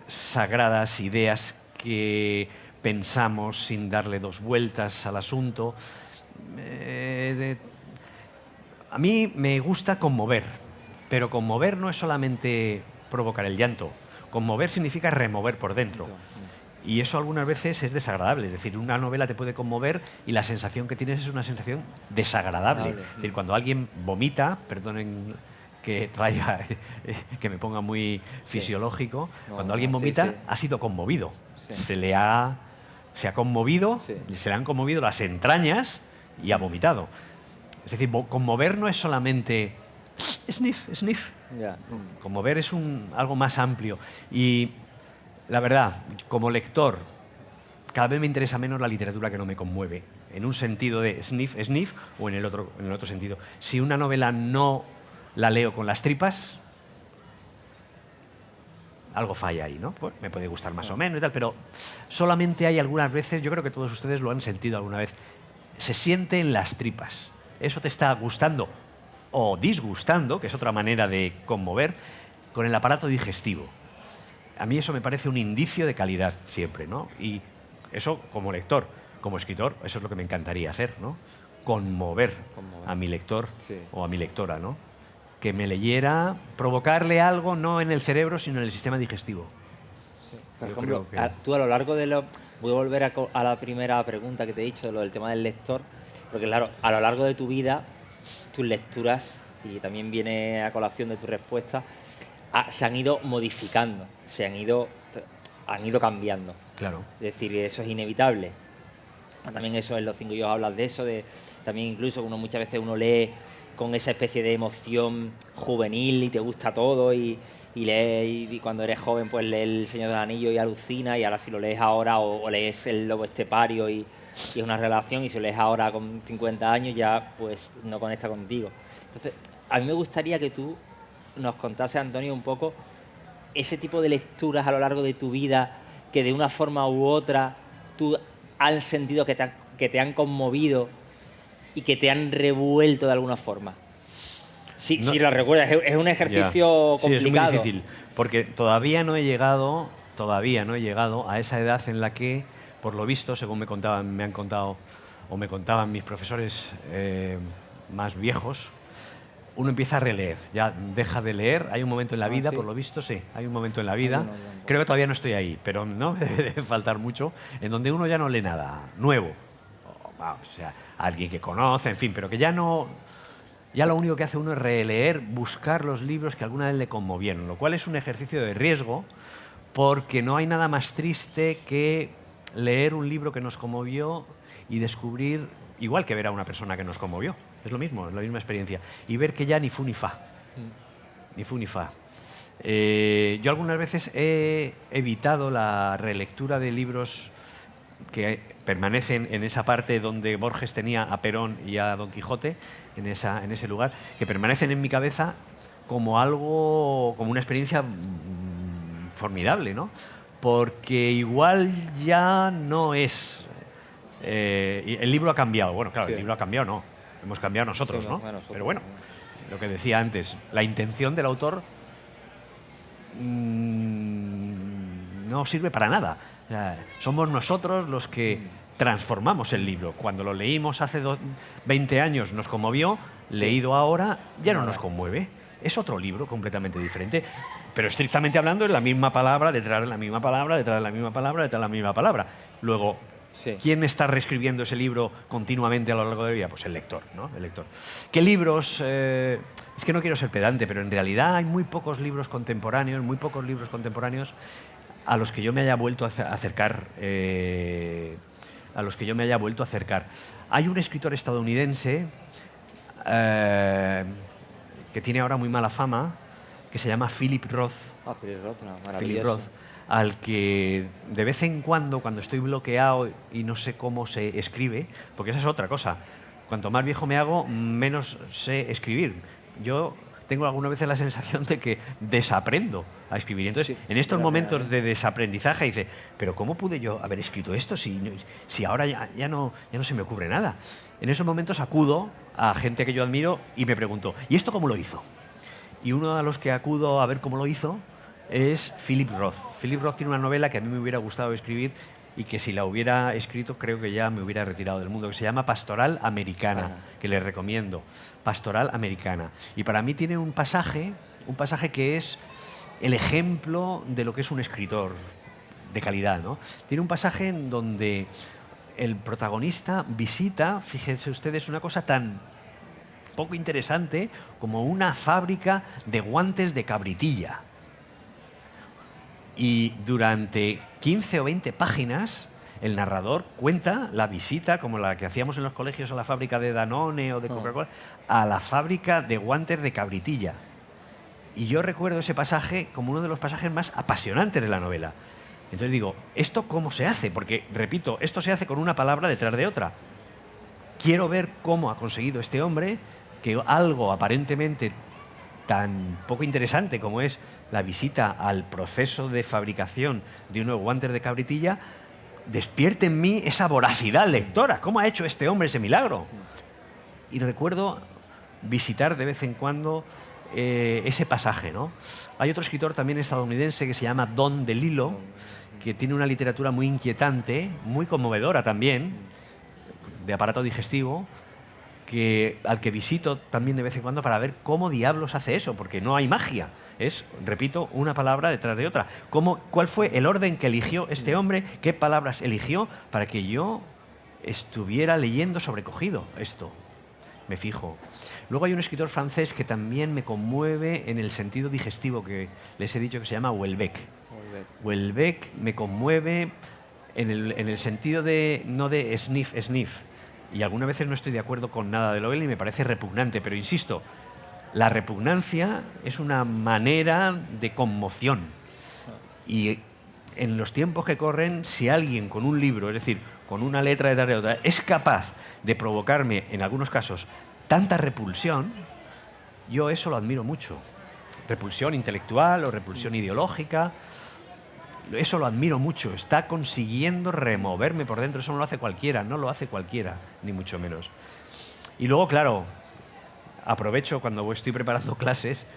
sagradas, ideas que pensamos sin darle dos vueltas al asunto. A mí me gusta conmover, pero conmover no es solamente provocar el llanto. Conmover significa remover por dentro. Y eso algunas veces es desagradable. Es decir, una novela te puede conmover y la sensación que tienes es una sensación desagradable. Es decir, cuando alguien vomita, perdonen que que me ponga muy fisiológico, cuando alguien vomita ha sido conmovido. Se ha conmovido, se le han conmovido las entrañas y ha vomitado. Es decir, conmover no es solamente sniff, sniff. Conmover es algo más amplio. Y la verdad, como lector, cada vez me interesa menos la literatura que no me conmueve. En un sentido de sniff, sniff, o en el otro sentido. Si una novela no la leo con las tripas, algo falla ahí, ¿no? Pues me puede gustar más o menos y tal, pero solamente hay algunas veces, yo creo que todos ustedes lo han sentido alguna vez, se siente en las tripas. Eso te está gustando o disgustando, que es otra manera de conmover, con el aparato digestivo. A mí eso me parece un indicio de calidad siempre, ¿no? Y eso como lector, como escritor, eso es lo que me encantaría hacer, ¿no? Conmover a mi lector o a mi lectora, ¿no? Que me leyera, provocarle algo no en el cerebro, sino en el sistema digestivo. Por ejemplo, tú a lo largo de voy a volver a la primera pregunta que te he dicho, lo del tema del lector, porque claro, a lo largo de tu vida, tus lecturas, y también viene a colación de tu respuesta, se han ido modificando, han ido cambiando. Claro. Es decir, eso es inevitable. También eso en Los Cinco Yo hablas de eso, también incluso muchas veces uno lee con esa especie de emoción juvenil y te gusta todo y lees, y cuando eres joven pues lees El Señor del Anillo y alucina, y ahora si lo lees ahora o lees El Lobo Estepario y es una relación, y si lo lees ahora con 50 años ya pues no conecta contigo. Entonces, a mí me gustaría que tú nos contases, Antonio, un poco ese tipo de lecturas a lo largo de tu vida que de una forma u otra tú has sentido que te han conmovido y que te han revuelto de alguna forma. Si lo recuerdas, es un ejercicio complicado. Sí, es muy difícil, porque todavía no he llegado a esa edad en la que, por lo visto, según me han contado o me contaban mis profesores más viejos, uno empieza a releer, ya deja de leer. Hay un momento en la vida, ¿sí? por lo visto, sí, hay un momento en la vida, no. creo que todavía no estoy ahí, pero no me debe faltar mucho, en donde uno ya no lee nada nuevo, o sea, alguien que conoce, en fin, pero que ya no... Ya lo único que hace uno es releer, buscar los libros que alguna vez le conmovieron, lo cual es un ejercicio de riesgo, porque no hay nada más triste que leer un libro que nos conmovió y descubrir, igual que ver a una persona que nos conmovió, es lo mismo, es la misma experiencia, y ver que ya ni fu ni fa, ni fu ni fa. Yo algunas veces he evitado la relectura de libros que permanecen en esa parte donde Borges tenía a Perón y a Don Quijote, en ese lugar, que permanecen en mi cabeza como algo, como una experiencia formidable, ¿no? Porque igual ya no es... el libro ha cambiado. Bueno, claro, Sí. el libro ha cambiado, no. Hemos cambiado nosotros, Sí, ¿no? nosotros, Pero bueno, lo que decía antes, la intención del autor no sirve para nada. O sea, somos nosotros los que transformamos el libro. Cuando lo leímos hace 20 años nos conmovió, leído ahora ya no nos conmueve. Es otro libro completamente diferente, pero estrictamente hablando es la misma palabra, detrás de la misma palabra, detrás de la misma palabra, detrás de la misma palabra. Luego, ¿quién está reescribiendo ese libro continuamente a lo largo de la vida? Pues el lector, ¿no? El lector. ¿Qué libros? Es que no quiero ser pedante, pero en realidad hay muy pocos libros contemporáneos, a los que yo me haya vuelto a acercar. Hay un escritor estadounidense que tiene ahora muy mala fama, que se llama Philip Roth. Philip Roth, no, maravilloso. Philip Roth, al que de vez en cuando estoy bloqueado y no sé cómo se escribe, porque esa es otra cosa. Cuanto más viejo me hago, menos sé escribir. Yo tengo algunas veces la sensación de que desaprendo a escribir. Entonces, en estos momentos de desaprendizaje, dice, pero ¿cómo pude yo haber escrito esto si ahora ya no se me ocurre nada? En esos momentos acudo a gente que yo admiro y me pregunto, ¿y esto cómo lo hizo? Y uno de los que acudo a ver cómo lo hizo es Philip Roth. Philip Roth tiene una novela que a mí me hubiera gustado escribir y que si la hubiera escrito creo que ya me hubiera retirado del mundo, que se llama Pastoral Americana, que les recomiendo. Pastoral Americana. Y para mí tiene un pasaje que es el ejemplo de lo que es un escritor de calidad, ¿no? Tiene un pasaje en donde el protagonista visita, fíjense ustedes, una cosa tan poco interesante como una fábrica de guantes de cabritilla. Y durante 15 o 20 páginas el narrador cuenta la visita, como la que hacíamos en los colegios a la fábrica de Danone o de Coca-Cola, a la fábrica de guantes de cabritilla. Y yo recuerdo ese pasaje como uno de los pasajes más apasionantes de la novela. Entonces digo, ¿esto cómo se hace? Porque, repito, esto se hace con una palabra detrás de otra. Quiero ver cómo ha conseguido este hombre que algo aparentemente tan poco interesante como es la visita al proceso de fabricación de unos guantes de cabritilla despierte en mí esa voracidad lectora. ¿Cómo ha hecho este hombre ese milagro? Y recuerdo visitar de vez en cuando ese pasaje, ¿no? Hay otro escritor también estadounidense que se llama Don DeLillo, que tiene una literatura muy inquietante, muy conmovedora también, de aparato digestivo, al que visito también de vez en cuando para ver cómo diablos hace eso, porque no hay magia. Es, repito, una palabra detrás de otra. ¿Cuál fue el orden que eligió este hombre? ¿Qué palabras eligió para que yo estuviera leyendo sobrecogido esto? Me fijo. Luego hay un escritor francés que también me conmueve en el sentido digestivo que les he dicho, que se llama Houellebecq. Houellebecq me conmueve en el sentido de, no de sniff, y algunas veces no estoy de acuerdo con nada de lo él y me parece repugnante, pero insisto, la repugnancia es una manera de conmoción. Y en los tiempos que corren, si alguien con un libro, es decir, con una letra detrás de otra, es capaz de provocarme, en algunos casos, tanta repulsión, yo eso lo admiro mucho. Repulsión intelectual o repulsión ideológica, eso lo admiro mucho. Está consiguiendo removerme por dentro. Eso no lo hace cualquiera, ni mucho menos. Y luego, claro, aprovecho cuando estoy preparando clases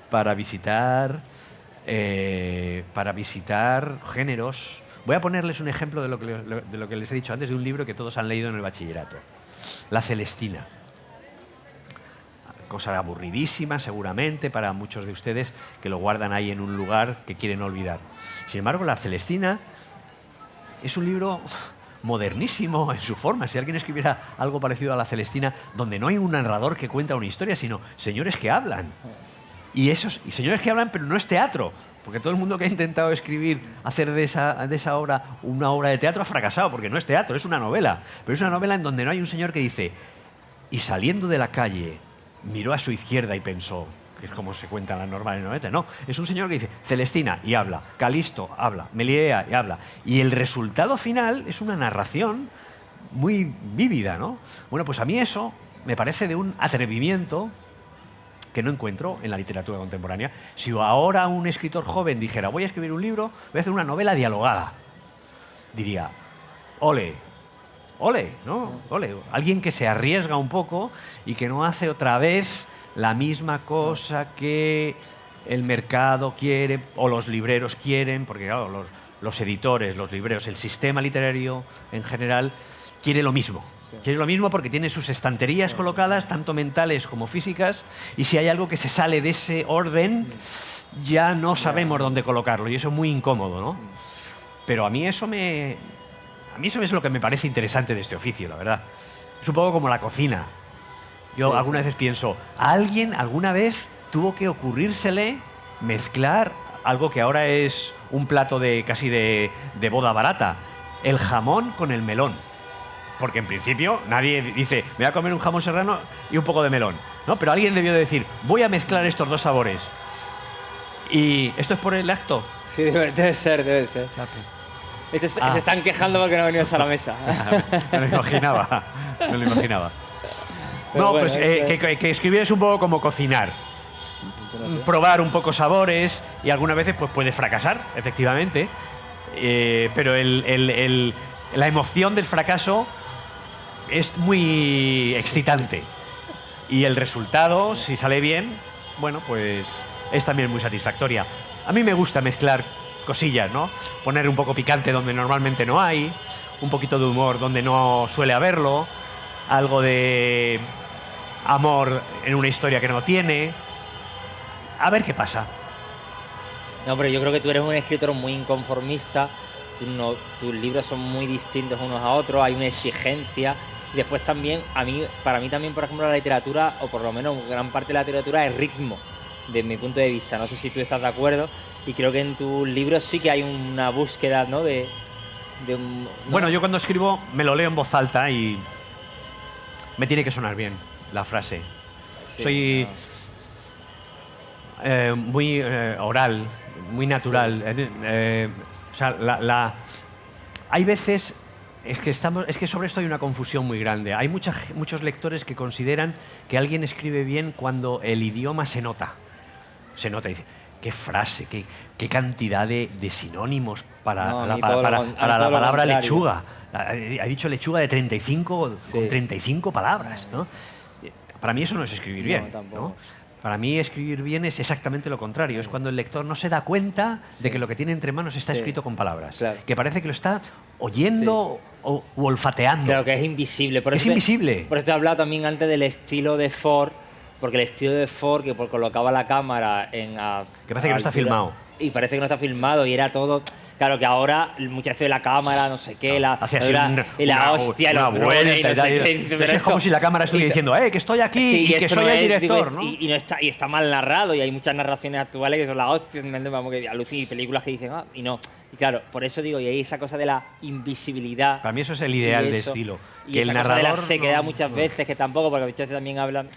para visitar géneros Voy a ponerles un ejemplo de lo que les he dicho antes, de un libro que todos han leído en el bachillerato. La Celestina. Cosa aburridísima, seguramente, para muchos de ustedes que lo guardan ahí en un lugar que quieren olvidar. Sin embargo, La Celestina es un libro modernísimo en su forma. Si alguien escribiera algo parecido a La Celestina, donde no hay un narrador que cuenta una historia, sino señores que hablan. Y señores que hablan, pero no es teatro. Porque todo el mundo que ha intentado escribir, hacer de esa obra una obra de teatro ha fracasado, porque no es teatro, es una novela. Pero es una novela en donde no hay un señor que dice, y saliendo de la calle, miró a su izquierda y pensó, que es como se cuenta en la normal en novela. No, es un señor que dice, Celestina, y habla, Calisto, habla, Melibea, y habla. Y el resultado final es una narración muy vívida, ¿no? Bueno, pues a mí eso me parece de un atrevimiento que no encuentro en la literatura contemporánea. Si ahora un escritor joven dijera, voy a escribir un libro, voy a hacer una novela dialogada, diría, ole, ole, ¿no? Ole. Alguien que se arriesga un poco y que no hace otra vez la misma cosa que el mercado quiere o los libreros quieren, porque claro, los editores, los libreros, el sistema literario en general quiere lo mismo. Quiere lo mismo porque tiene sus estanterías colocadas, tanto mentales como físicas, y si hay algo que se sale de ese orden, ya no sabemos dónde colocarlo, y eso es muy incómodo, ¿no? Pero a mí eso es lo que me parece interesante de este oficio, la verdad. Es un poco como la cocina. Yo algunas veces pienso, ¿a alguien alguna vez tuvo que ocurrírsele mezclar algo que ahora es un plato casi de boda barata? El jamón con el melón. Porque en principio nadie dice, me voy a comer un jamón serrano y un poco de melón, ¿no? Pero alguien debió de decir, voy a mezclar estos dos sabores. ¿Y esto es por el acto? Sí, debe ser. Se están quejando porque no ha venido a la mesa. Me lo imaginaba. Pero no, bueno, pues que escribir es un poco como cocinar. Probar un poco sabores y algunas veces pues puede fracasar, efectivamente. Pero la emoción del fracaso es muy excitante. Y el resultado, si sale bien, bueno, pues es también muy satisfactoria. A mí me gusta mezclar cosillas, ¿no? Poner un poco picante donde normalmente no hay, un poquito de humor donde no suele haberlo, algo de amor en una historia que no tiene. A ver qué pasa. No, pero yo creo que tú eres un escritor muy inconformista. Tus libros son muy distintos unos a otros, hay una exigencia. Y después también, para mí también, por ejemplo, la literatura, o por lo menos gran parte de la literatura, es ritmo, desde mi punto de vista. No sé si tú estás de acuerdo. Y creo que en tus libros sí que hay una búsqueda, ¿no? ¿no? Bueno, yo cuando escribo me lo leo en voz alta y me tiene que sonar bien la frase. Sí, soy muy oral, muy natural. O sea, hay veces... Es que sobre esto hay una confusión muy grande. Hay muchos lectores que consideran que alguien escribe bien cuando el idioma se nota. Se nota y dice, qué frase, qué cantidad de sinónimos para la palabra lechuga. Ha dicho lechuga de 35, sí. Con 35 palabras, ¿no? Para mí eso no es escribir bien, ¿no? Para mí escribir bien es exactamente lo contrario. Es cuando el lector no se da cuenta de que lo que tiene entre manos está escrito con palabras. Claro. Que parece que lo está oyendo o olfateando. Claro, que es invisible. Es invisible. Por eso te he hablado también antes del estilo de Ford, porque el estilo de Ford, que colocaba la cámara en... que parece que no está filmado. Y parece que no está filmado y era todo... Claro, que ahora muchas veces la cámara, no sé qué, la hostia, la vuelta y no sé qué. Pero es como si la cámara estuviera diciendo, que estoy aquí y que soy el director, ¿no? Y está mal narrado, y hay muchas narraciones actuales que son la hostia, vamos, que alucinan, y películas que dicen, y no. Y claro, por eso digo, y hay esa cosa de la invisibilidad. Para mí eso es el ideal de estilo. Y que esa el narrador cosa de la sequedad muchas veces, que tampoco, porque ustedes también hablan,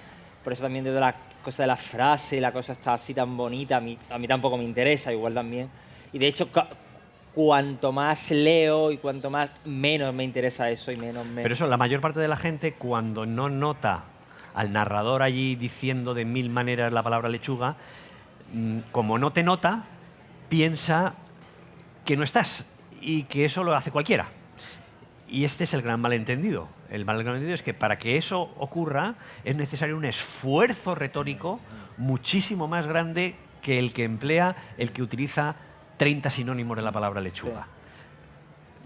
por eso también de la cosa de la frase, la cosa está así tan bonita, a mí tampoco me interesa, igual también. Y de hecho... cuanto más leo y cuanto menos me interesa eso y menos. Pero eso, la mayor parte de la gente, cuando no nota al narrador allí diciendo de 1000 maneras la palabra lechuga, como no te nota, piensa que no estás y que eso lo hace cualquiera. Y este es el gran malentendido. El malentendido es que para que eso ocurra es necesario un esfuerzo retórico muchísimo más grande que el que emplea el que utiliza 30 sinónimos de la palabra lechuga.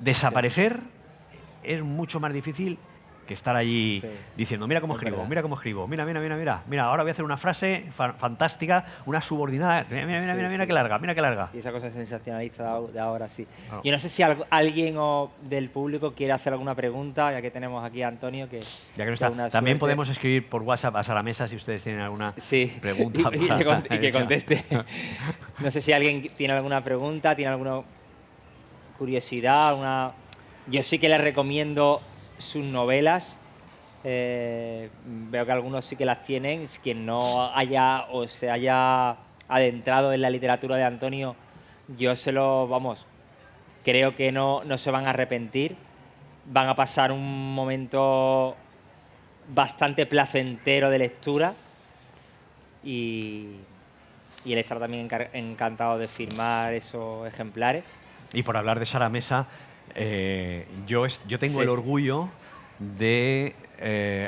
desaparecer es mucho más difícil que estar allí diciendo, mira cómo escribo, mira cómo escribo, mira, ahora voy a hacer una frase fantástica, una subordinada, mira qué larga, mira qué larga. Y esa cosa sensacionalista de ahora, sí. Claro. Yo no sé si alguien del público quiere hacer alguna pregunta, ya que tenemos aquí a Antonio, que ya que no está. También podemos escribir por WhatsApp a Sara Mesa si ustedes tienen alguna pregunta. y que conteste. No sé si alguien tiene alguna pregunta, tiene alguna curiosidad, Yo sí que les recomiendo sus novelas. Veo que algunos sí que las tienen. Quien no haya o se haya adentrado en la literatura de Antonio, creo que no se van a arrepentir. Van a pasar un momento bastante placentero de lectura y él estará también encantado de firmar esos ejemplares. Y por hablar de Sara Mesa, yo tengo el orgullo de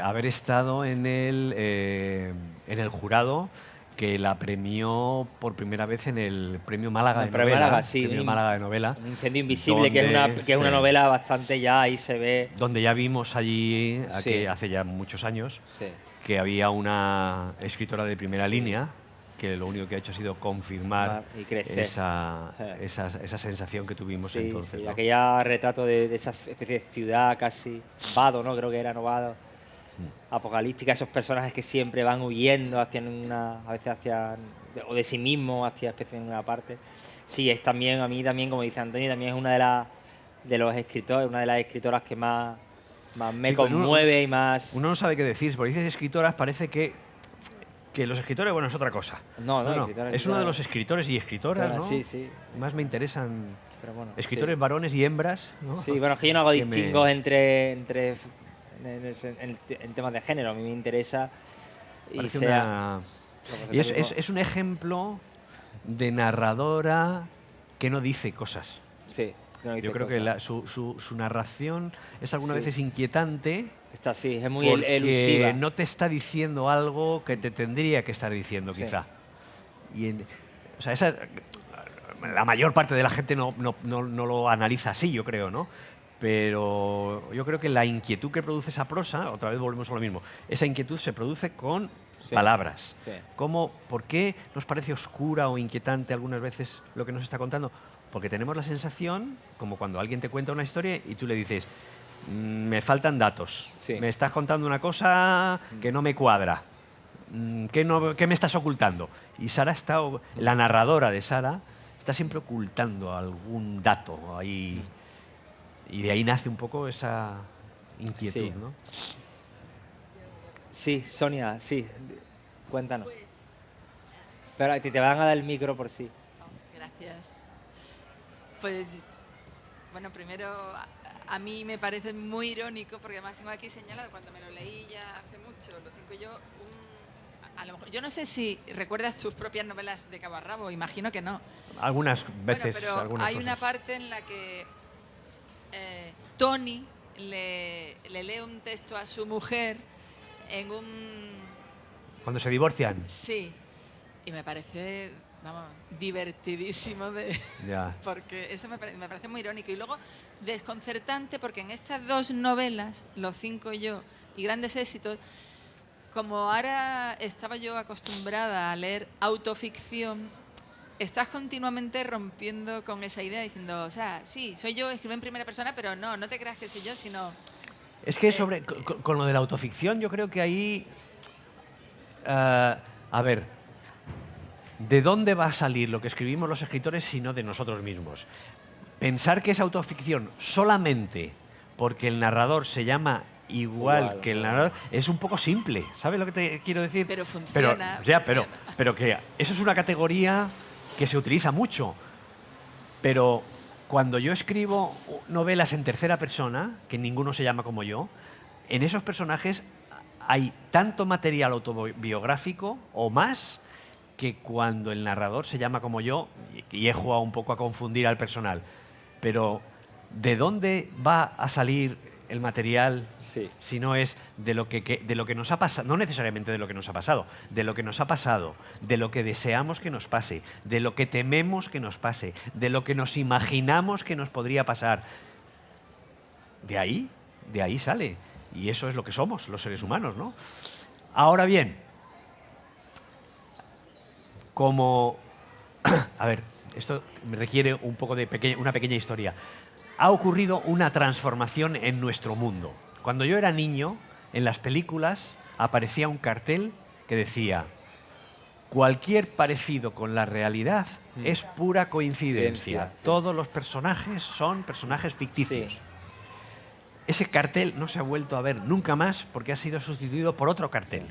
haber estado en el jurado que la premió por primera vez en el Premio Málaga de Novela. Premio Málaga de Novela. Un incendio invisible, que es una novela bastante, ya ahí se ve. Donde ya vimos allí, hace ya muchos años, que había una escritora de primera línea que lo único que ha hecho ha sido confirmar esa sensación que tuvimos entonces. Sí, aquella retrato de esa especie de ciudad casi Vado, ¿no? Creo que era Novado, apocalíptica, esos personajes que siempre van huyendo a veces o de sí mismos hacia especie de una parte. Sí, es también, a mí también, como dice Antonio, también es una de las escritoras que más me conmueve y más... Uno no sabe qué decir, porque dices escritoras, parece que los escritores, bueno, es otra cosa. No. Es uno de los escritores y escritoras, ¿no? Sí. Más me interesan escritores sí. varones y hembras, ¿no? Sí, bueno, es que yo no hago distingos entre en temas de género. A mí me interesa es un ejemplo de narradora que no dice cosas. Sí. Yo creo que su narración es algunas veces inquietante. Es muy elusiva. No te está diciendo algo que te tendría que estar diciendo, quizá. La mayor parte de la gente no lo analiza así, yo creo, ¿no? Pero yo creo que la inquietud que produce esa prosa, otra vez volvemos a lo mismo, esa inquietud se produce con palabras. Sí. ¿Por qué nos parece oscura o inquietante algunas veces lo que nos está contando? Porque tenemos la sensación, como cuando alguien te cuenta una historia y tú le dices, me faltan datos, me estás contando una cosa que no me cuadra, ¿qué me estás ocultando? Y la narradora de Sara, está siempre ocultando algún dato ahí, y de ahí nace un poco esa inquietud, ¿no? Sí, Sonia, sí, cuéntanos. Pero te van a dar el micro por sí. Gracias. Pues, bueno, primero, a mí me parece muy irónico, porque además tengo aquí señalado, cuando me lo leí ya hace mucho, Los cinco y yo, a lo mejor, yo no sé si recuerdas tus propias novelas de cabo a rabo, imagino que no. Algunas veces. Bueno, pero hay cosas. una parte en la que Tony le lee un texto a su mujer en un... ¿Cuando se divorcian? Sí, y me parece... divertidísimo porque eso me parece muy irónico y luego desconcertante porque en estas dos novelas, Los cinco y yo y Grandes éxitos, como ahora estaba yo acostumbrada a leer autoficción, estás continuamente rompiendo con esa idea diciendo, o sea, sí, soy yo, escribo en primera persona, pero no te creas que soy yo, sino... Es que con lo de la autoficción yo creo que ahí... a ver... ¿De dónde va a salir lo que escribimos los escritores sino de nosotros mismos? Pensar que es autoficción solamente porque el narrador se llama igual que el narrador es un poco simple, ¿sabes lo que te quiero decir? Pero funciona. Pero que eso es una categoría que se utiliza mucho. Pero cuando yo escribo novelas en tercera persona, que ninguno se llama como yo, en esos personajes hay tanto material autobiográfico o más que cuando el narrador se llama como yo, y he jugado un poco a confundir al personal. Pero ¿de dónde va a salir el material si no es de lo que nos ha pasado? No necesariamente de lo que nos ha pasado, de lo que nos ha pasado, de lo que deseamos que nos pase, de lo que tememos que nos pase, de lo que nos imaginamos que nos podría pasar. de ahí sale. Y eso es lo que somos, los seres humanos, ¿no? Ahora bien, como... A ver, esto me requiere un poco de una pequeña historia. Ha ocurrido una transformación en nuestro mundo. Cuando yo era niño, en las películas aparecía un cartel que decía: cualquier parecido con la realidad es pura coincidencia. Todos los personajes son personajes ficticios. Sí. Ese cartel no se ha vuelto a ver nunca más porque ha sido sustituido por otro cartel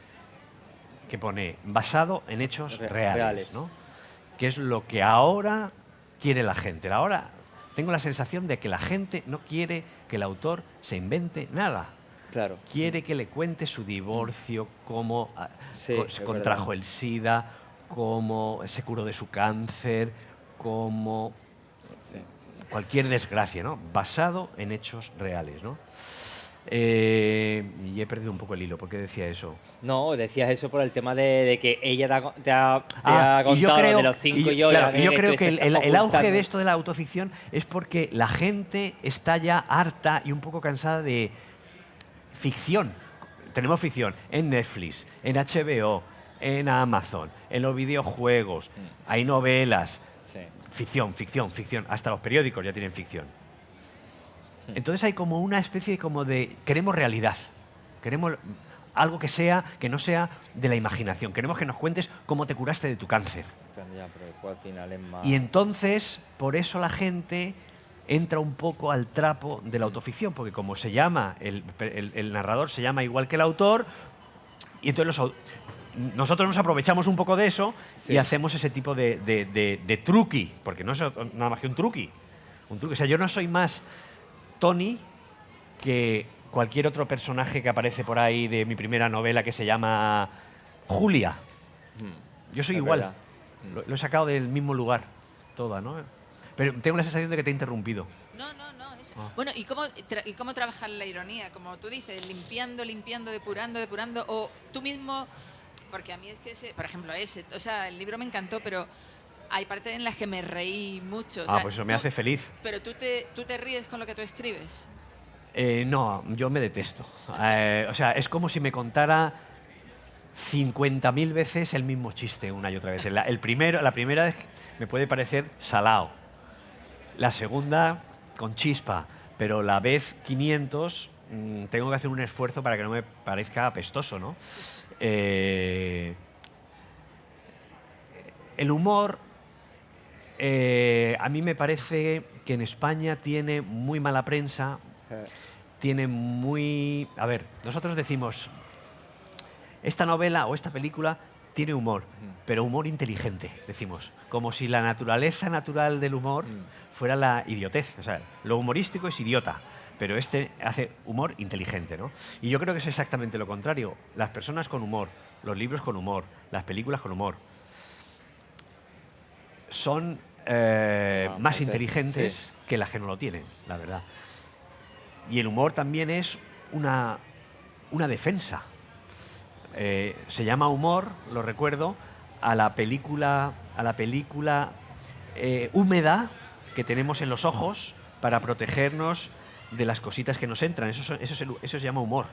que pone basado en hechos reales, ¿no? Que es lo que ahora quiere la gente. Ahora tengo la sensación de que la gente no quiere que el autor se invente nada. Claro. Quiere que le cuente su divorcio, cómo contrajo el SIDA, cómo se curó de su cáncer, cómo... cualquier desgracia, ¿no? Basado en hechos reales, ¿no? Y he perdido un poco el hilo. ¿Por qué decía eso? No, decías eso por el tema de que ella te ha contado de los 5 yo creo que el auge de esto de la autoficción es porque la gente está ya harta y un poco cansada de ficción. Tenemos ficción en Netflix, en HBO, en Amazon, en los videojuegos, hay novelas. Sí. Ficción. Hasta los periódicos ya tienen ficción. Entonces hay como una especie de... Queremos realidad. Queremos algo que no sea de la imaginación. Queremos que nos cuentes cómo te curaste de tu cáncer. Pero al final es más... Y entonces, por eso la gente entra un poco al trapo de la autoficción, porque como se llama, el narrador se llama igual que el autor, y entonces nosotros nos aprovechamos un poco de eso y hacemos ese tipo de truqui, porque no es nada más que un truqui. O sea, yo no soy más Tony que cualquier otro personaje que aparece por ahí de mi primera novela que se llama Julia. Yo soy igual. Lo he sacado del mismo lugar, toda, ¿no? Pero tengo la sensación de que te he interrumpido. No, eso. Bueno, ¿y cómo trabajar la ironía? Como tú dices, limpiando, depurando, o tú mismo... Porque a mí es que, por ejemplo, o sea, el libro me encantó, pero hay partes en las que me reí mucho. O sea, pues eso me hace feliz. ¿Pero tú te ríes con lo que tú escribes? No, yo me detesto. O sea, es como si me contara 50.000 veces el mismo chiste una y otra vez. La primera vez me puede parecer salao. La segunda, con chispa. Pero la vez 500 tengo que hacer un esfuerzo para que no me parezca apestoso, ¿no? El humor, a mí me parece que en España tiene muy mala prensa, tiene muy... A ver, nosotros decimos, esta novela o esta película tiene humor, pero humor inteligente, decimos, como si la naturaleza natural del humor fuera la idiotez. O sea, lo humorístico es idiota, pero este hace humor inteligente, ¿no? Y yo creo que es exactamente lo contrario. Las personas con humor, los libros con humor, las películas con humor, son más inteligentes que las que no lo tienen, la verdad. Y el humor también es una defensa. Se llama humor, lo recuerdo, a la película húmeda que tenemos en los ojos para protegernos de las cositas que nos entran. Eso se llama humor.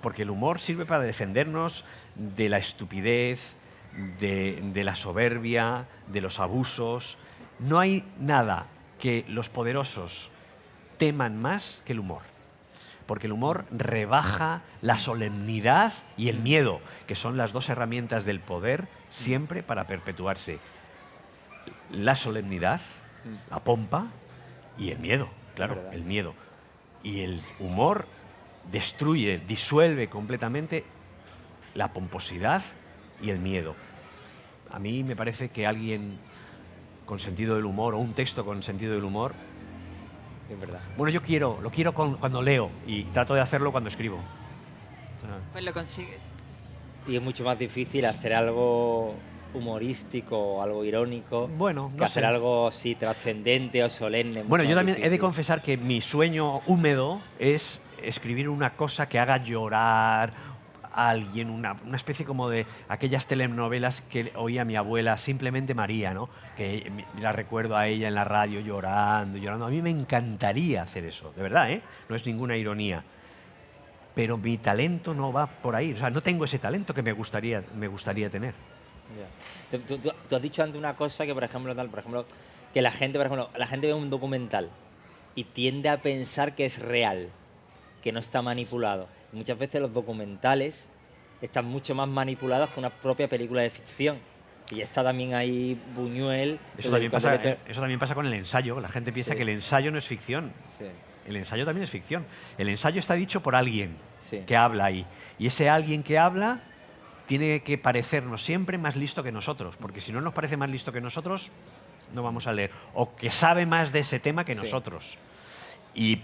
Porque el humor sirve para defendernos de la estupidez, de la soberbia, de los abusos. No hay nada que los poderosos teman más que el humor. Porque el humor rebaja la solemnidad y el miedo, que son las dos herramientas del poder siempre para perpetuarse. La solemnidad, la pompa y el miedo, claro, el miedo. Y el humor disuelve completamente la pomposidad y el miedo. A mí me parece que alguien con sentido del humor, o un texto con sentido del humor, es verdad. Bueno, lo quiero cuando leo y trato de hacerlo cuando escribo. Pues lo consigues. Y es mucho más difícil hacer algo humorístico o algo irónico que hacer algo así trascendente o solemne. Bueno, yo también he de confesar que mi sueño húmedo es escribir una cosa que haga llorar a alguien, una especie como de aquellas telenovelas que oía mi abuela, Simplemente María, ¿no? Que la recuerdo a ella en la radio llorando, llorando. A mí me encantaría hacer eso, de verdad, ¿eh? No es ninguna ironía. Pero mi talento no va por ahí. O sea, no tengo ese talento que me gustaría tener. Yeah. Tú has dicho antes una cosa que, por ejemplo, que la gente ve un documental y tiende a pensar que es real, que no está manipulado. Muchas veces los documentales están mucho más manipulados que una propia película de ficción. Y está también ahí Buñuel. Eso también pasa con el ensayo. La gente piensa que el ensayo no es ficción. Sí. El ensayo también es ficción. El ensayo está dicho por alguien que habla ahí. Y ese alguien que habla tiene que parecernos siempre más listo que nosotros. Porque si no nos parece más listo que nosotros, no vamos a leer. O que sabe más de ese tema que nosotros. Y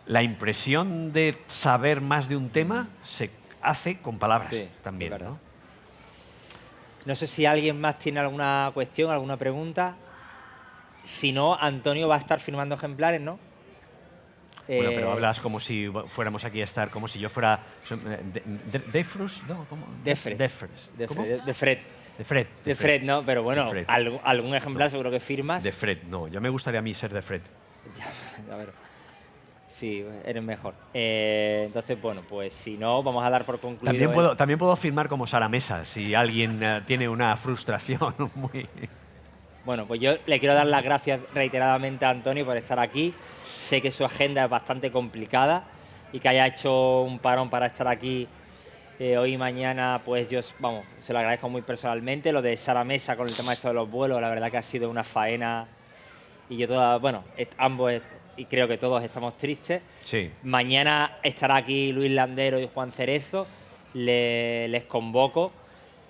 la impresión de saber más de un tema se hace con palabras también, ¿no? No sé si alguien más tiene alguna cuestión, alguna pregunta. Si no, Antonio va a estar firmando ejemplares, ¿no? Bueno, pero hablas como si fuéramos aquí a estar, como si yo fuera... ¿Defrus? No, ¿cómo? De Fred, ¿no? Pero bueno, algún ejemplar seguro que firmas. De Fred, no. Yo me gustaría a mí ser de Fred. A ver. Sí, eres mejor. Entonces, bueno, pues si no, vamos a dar por concluido... También puedo firmar como Sara Mesa, si alguien tiene una frustración muy... Bueno, pues yo le quiero dar las gracias reiteradamente a Antonio por estar aquí. Sé que su agenda es bastante complicada y que haya hecho un parón para estar aquí hoy y mañana, pues yo, vamos, se lo agradezco muy personalmente. Lo de Sara Mesa con el tema de los vuelos, la verdad que ha sido una faena y yo ambos, y creo que todos estamos tristes. Sí. Mañana estará aquí Luis Landero y Juan Cerezo. Les convoco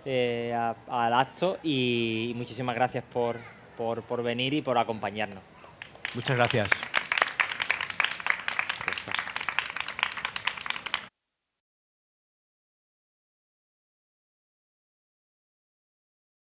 al acto y muchísimas gracias por venir y por acompañarnos. Muchas gracias.